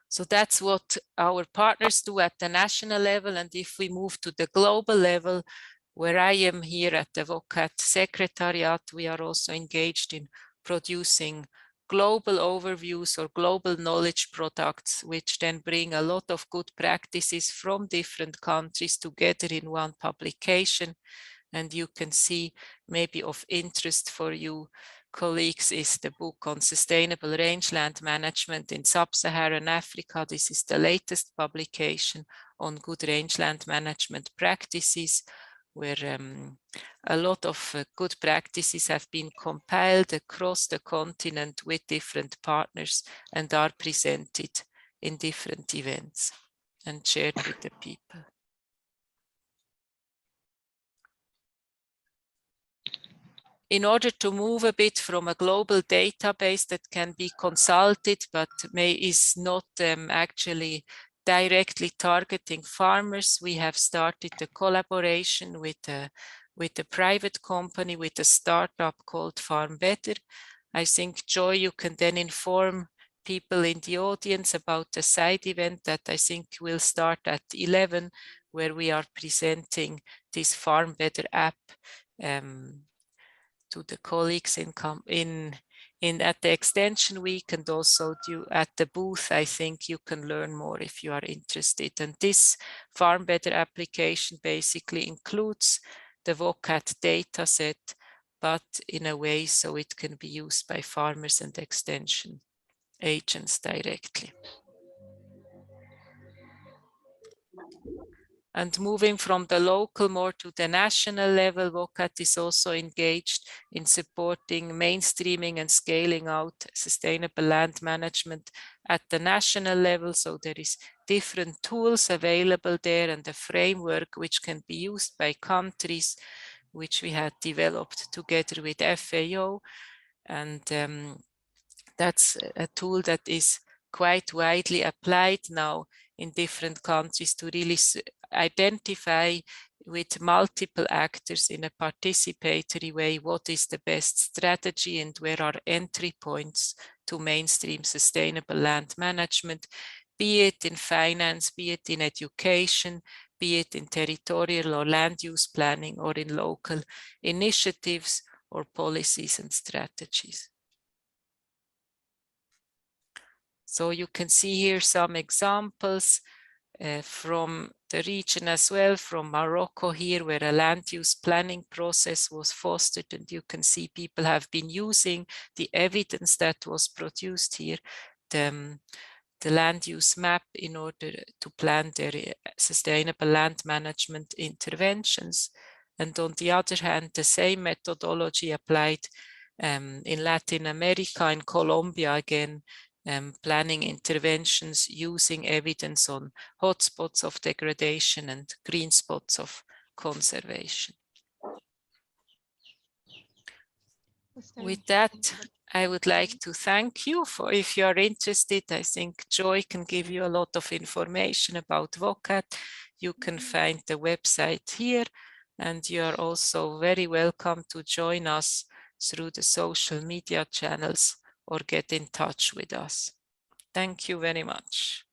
So that's what our partners do at the national level. And if we move to the global level, where I am here at the VOCAT Secretariat, we are also engaged in producing global overviews or global knowledge products, which then bring a lot of good practices from different countries together in one publication. And you can see, maybe of interest for you colleagues, is the book on sustainable rangeland management in sub-Saharan Africa. This is the latest publication on good rangeland management practices, where a lot of good practices have been compiled across the continent with different partners and are presented in different events. and shared with the people. In order to move a bit from a global database that can be consulted but is not actually directly targeting farmers, we have started a collaboration with a private company, with a startup called Farm Better. I think, Joy, you can then inform people in the audience about the side event that I think will start at 11, where we are presenting this Farm Better app to the colleagues at the extension week, and also at the booth. I think you can learn more if you are interested. And this Farm Better application basically includes the VOCAT data set, but in a way so it can be used by farmers and extension agents directly. And moving from the local more to the national level, VOCAT is also engaged in supporting mainstreaming and scaling out sustainable land management at the national level. So there is different tools available there and a framework which can be used by countries, which we had developed together with FAO. And that's a tool that is quite widely applied now in different countries to really identify with multiple actors in a participatory way what is the best strategy and where are entry points to mainstream sustainable land management, be it in finance, be it in education, be it in territorial or land use planning, or in local initiatives or policies and strategies. So you can see here some examples from the region as well, from Morocco here, where a land use planning process was fostered, and you can see people have been using the evidence that was produced here, the land use map, in order to plan their sustainable land management interventions. And on the other hand, the same methodology applied in Latin America, in Colombia again, planning interventions using evidence on hotspots of degradation and green spots of conservation. With that, I would like to thank you for, if you are interested, I think Joy can give you a lot of information about VOCAT. You can find the website here, and you are also very welcome to join us through the social media channels or get in touch with us. Thank you very much.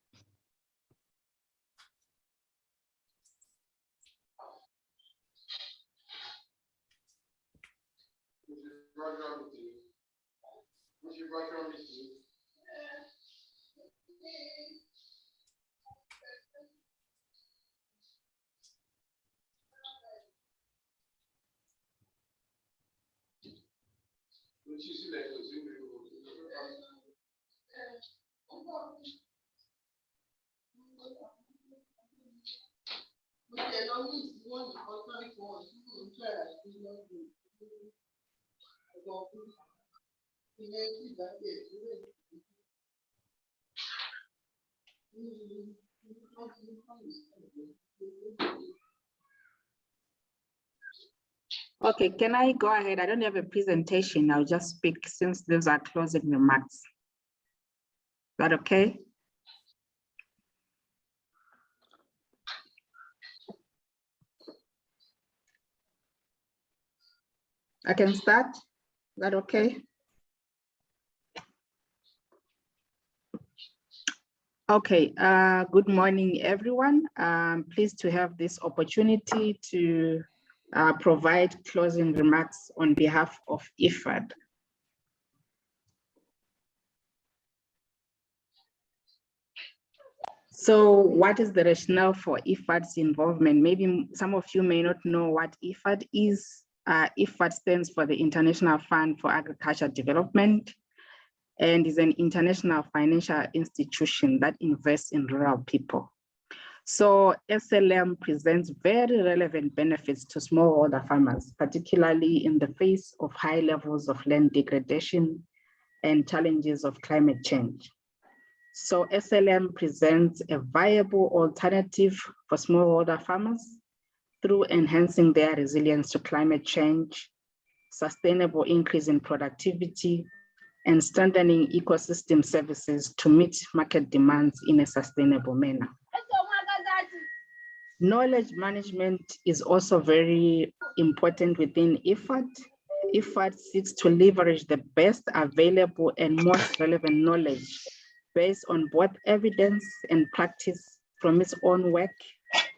Okay, can I go ahead? I don't have a presentation. I'll just speak since those are closing remarks. Is that okay? I can start. Is that okay? Okay, good morning, everyone. I'm pleased to have this opportunity to provide closing remarks on behalf of IFAD. So what is the rationale for IFAD's involvement? Maybe some of you may not know what IFAD is. IFAD stands for the International Fund for Agriculture Development, and is an international financial institution that invests in rural people. So SLM presents very relevant benefits to smallholder farmers, particularly in the face of high levels of land degradation and challenges of climate change. So SLM presents a viable alternative for smallholder farmers through enhancing their resilience to climate change, sustainable increase in productivity, and strengthening ecosystem services to meet market demands in a sustainable manner. Knowledge management is also very important within IFAD. IFAD seeks to leverage the best available and most relevant knowledge based on both evidence and practice from its own work,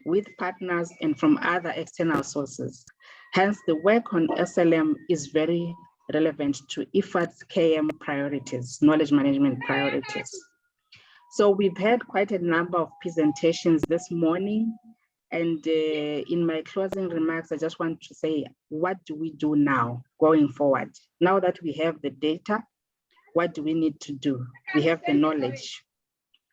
with partners, and from other external sources. Hence, the work on SLM is very relevant to IFAD's KM priorities, knowledge management priorities. So we've had quite a number of presentations this morning. And in my closing remarks, I just want to say, what do we do now going forward? Now that we have the data, what do we need to do? We have the knowledge.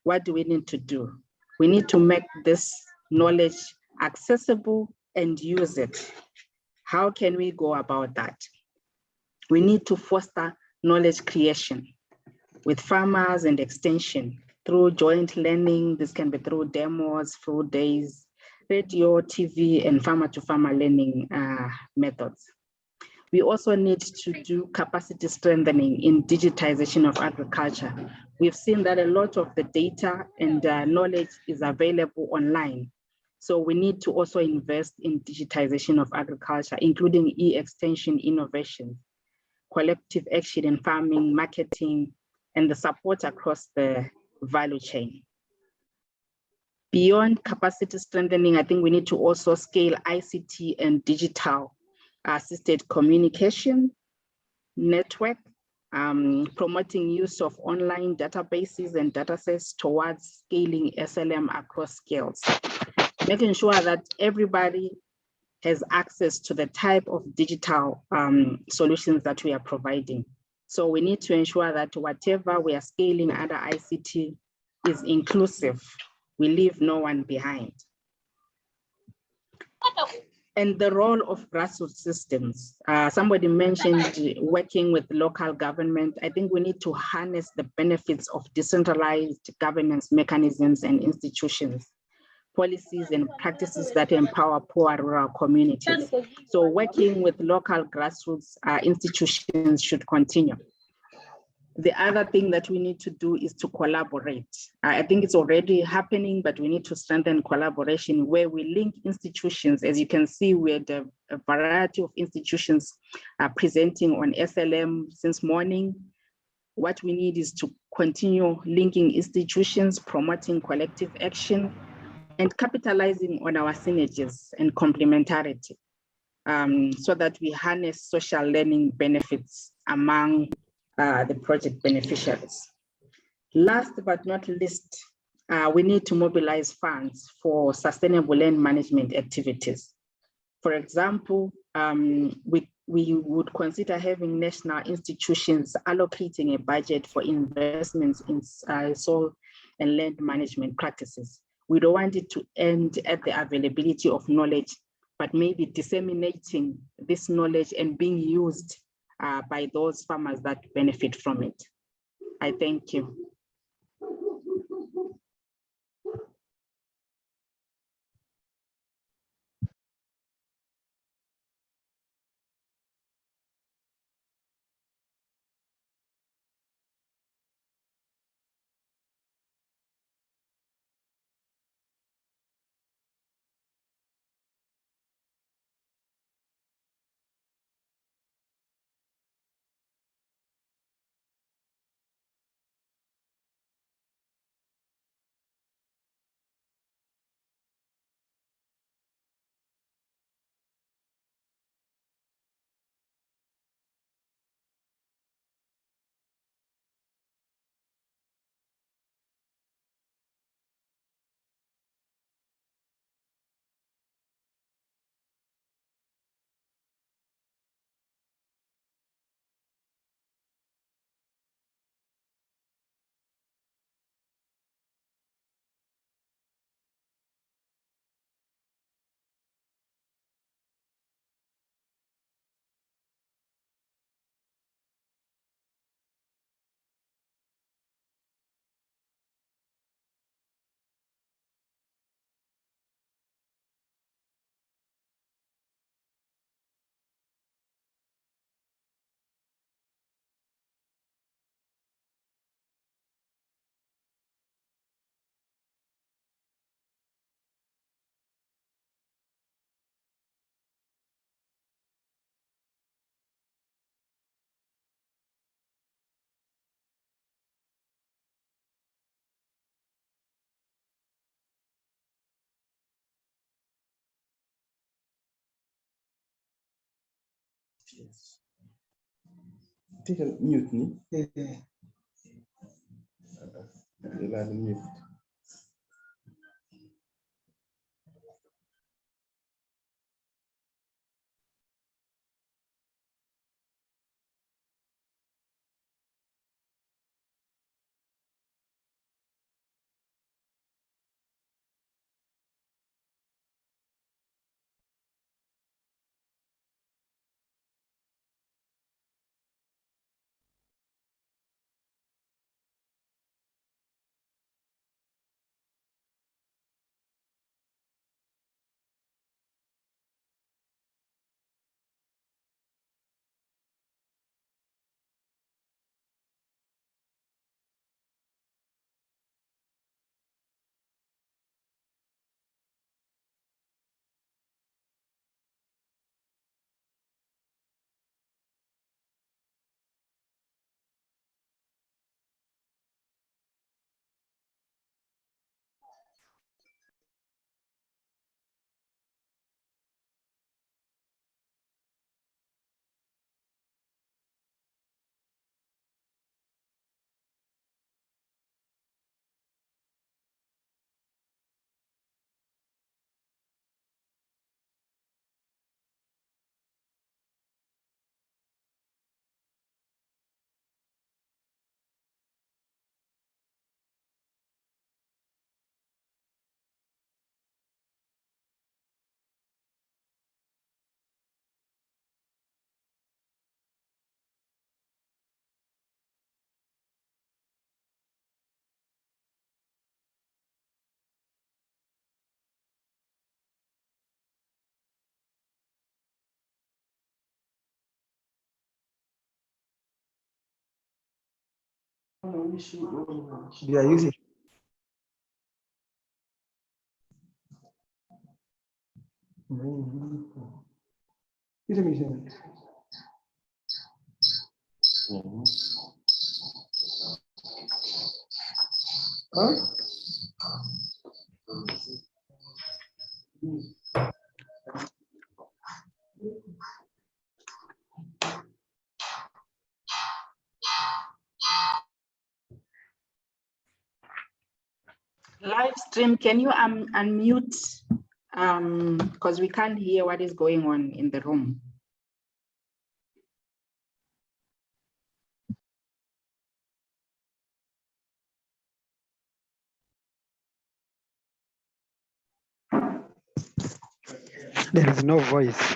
What do we need to do? We need to make this knowledge accessible and use it. How can we go about that? We need to foster knowledge creation with farmers and extension through joint learning. This can be through demos, through days, radio, TV, and farmer-to-farmer learning methods. We also need to do capacity strengthening in digitization of agriculture. We've seen that a lot of the data and knowledge is available online. So we need to also invest in digitization of agriculture, including e-extension innovation, collective action in farming, marketing, and the support across the value chain. Beyond capacity strengthening, I think we need to also scale ICT and digital assisted communication network, promoting use of online databases and datasets towards scaling SLM across scales, making sure that everybody has access to the type of digital solutions that we are providing. So we need to ensure that whatever we are scaling under ICT is inclusive. We leave no one behind. And the role of grassroots systems. Somebody mentioned working with local government. I think we need to harness the benefits of decentralized governance mechanisms and institutions, policies and practices that empower poor rural communities. So working with local grassroots institutions should continue. The other thing that we need to do is to collaborate. I think it's already happening, but we need to strengthen collaboration where we link institutions. As you can see, we had a variety of institutions presenting on SLM since morning. What we need is to continue linking institutions, promoting collective action, and capitalizing on our synergies and complementarity so that we harness social learning benefits among the project beneficiaries. Last but not least, we need to mobilize funds for sustainable land management activities. For example, we would consider having national institutions allocating a budget for investments in soil and land management practices. We don't want it to end at the availability of knowledge, but maybe disseminating this knowledge and being used by those farmers that benefit from it. I thank you. Take a mute me. Mute. We are using. Huh? Live stream, can you unmute? Because we can't hear what is going on in the room. There is no voice.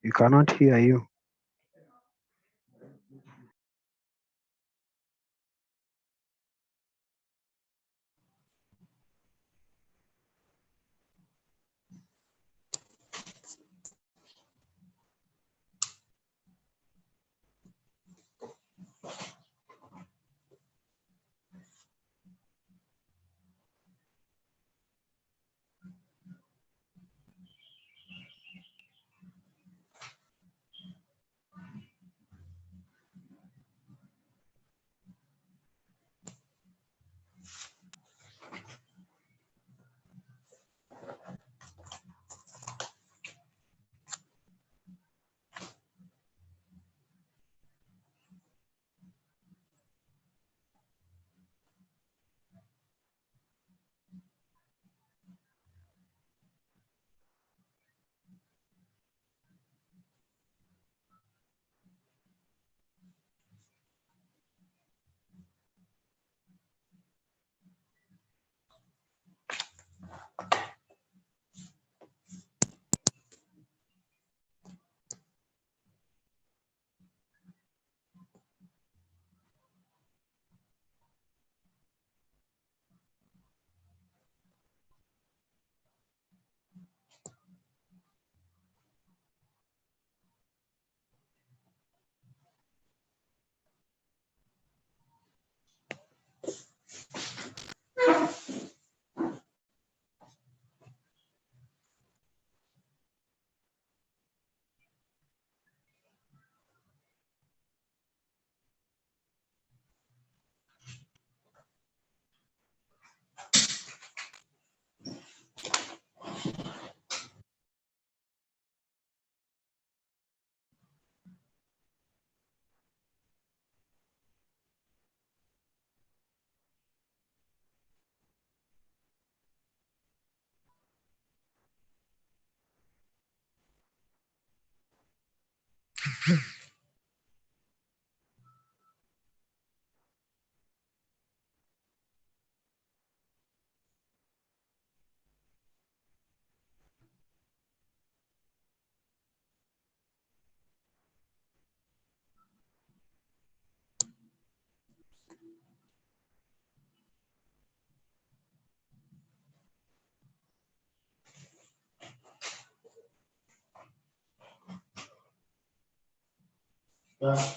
We cannot hear you.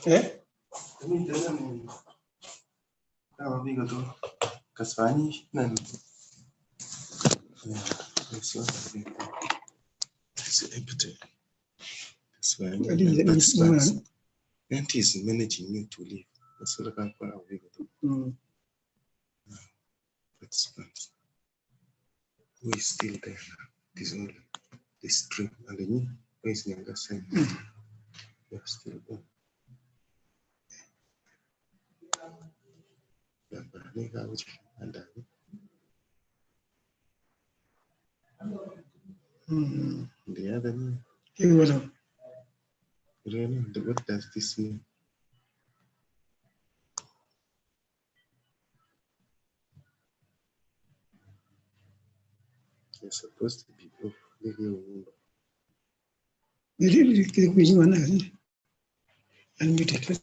Eh? Ini dalam apa bigo tu? Kasvani nan. Ya, eso. It's empty. Kasvani. Auntie is managing you to leave. That's what I got. That's fine. Who is still there now? This only the string and the new is the other side. They're still there. Yeah, but I think I would and the other new. Really? What does this mean? You're supposed to be off. Leave you alone. Unmuted.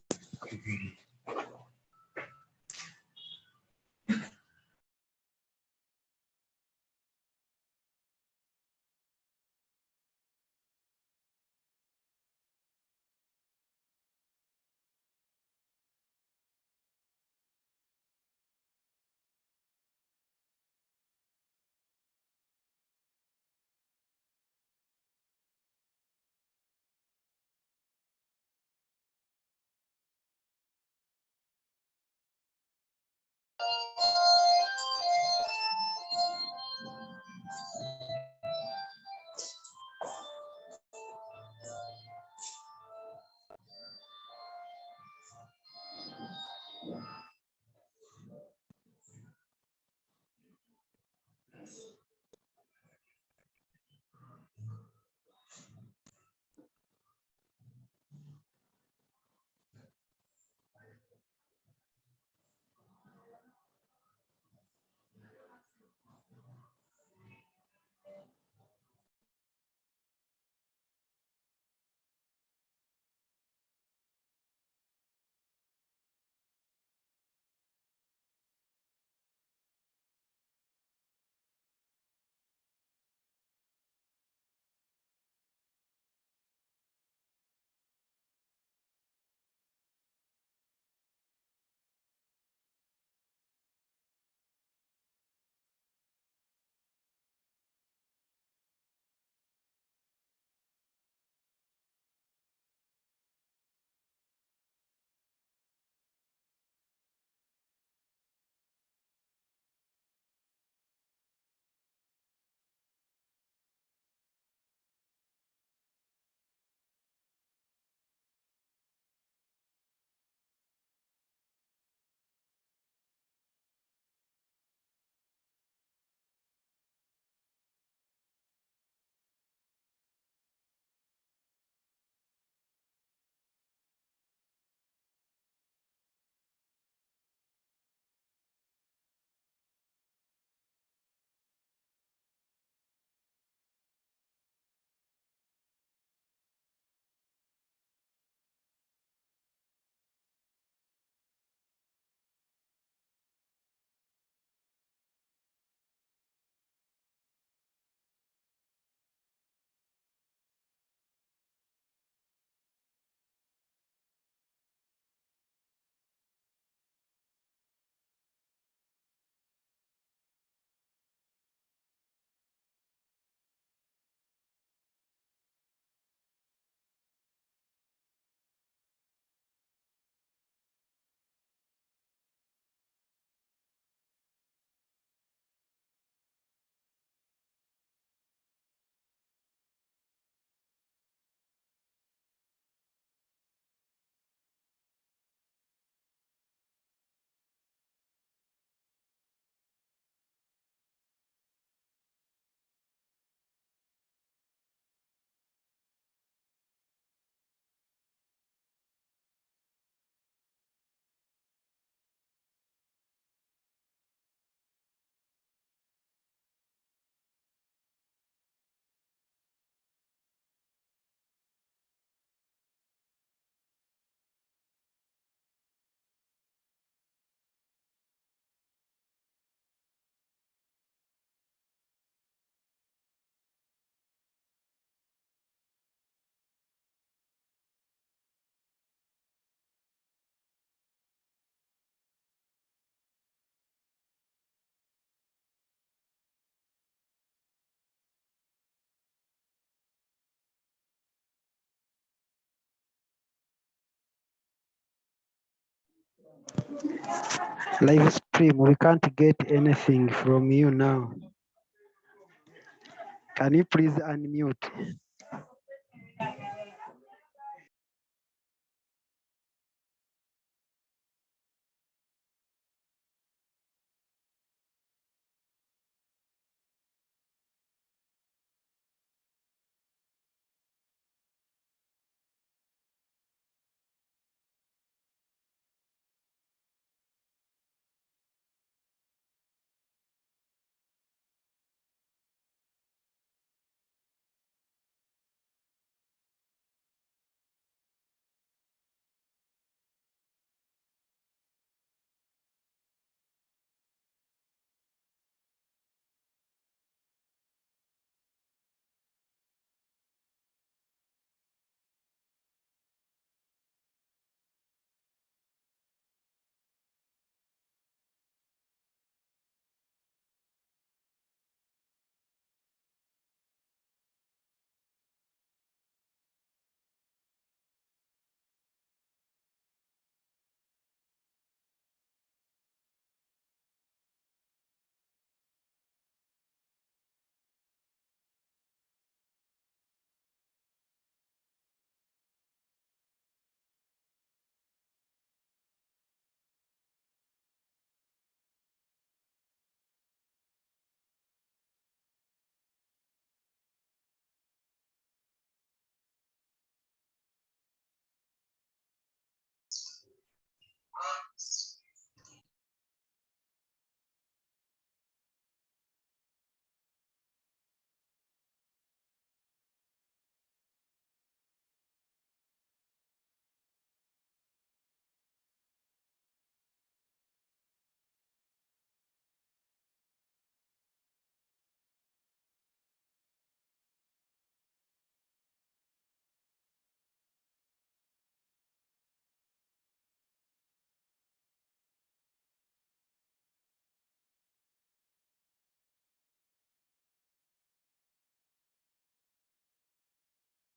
Live stream, we can't get anything from you now. Can you please unmute?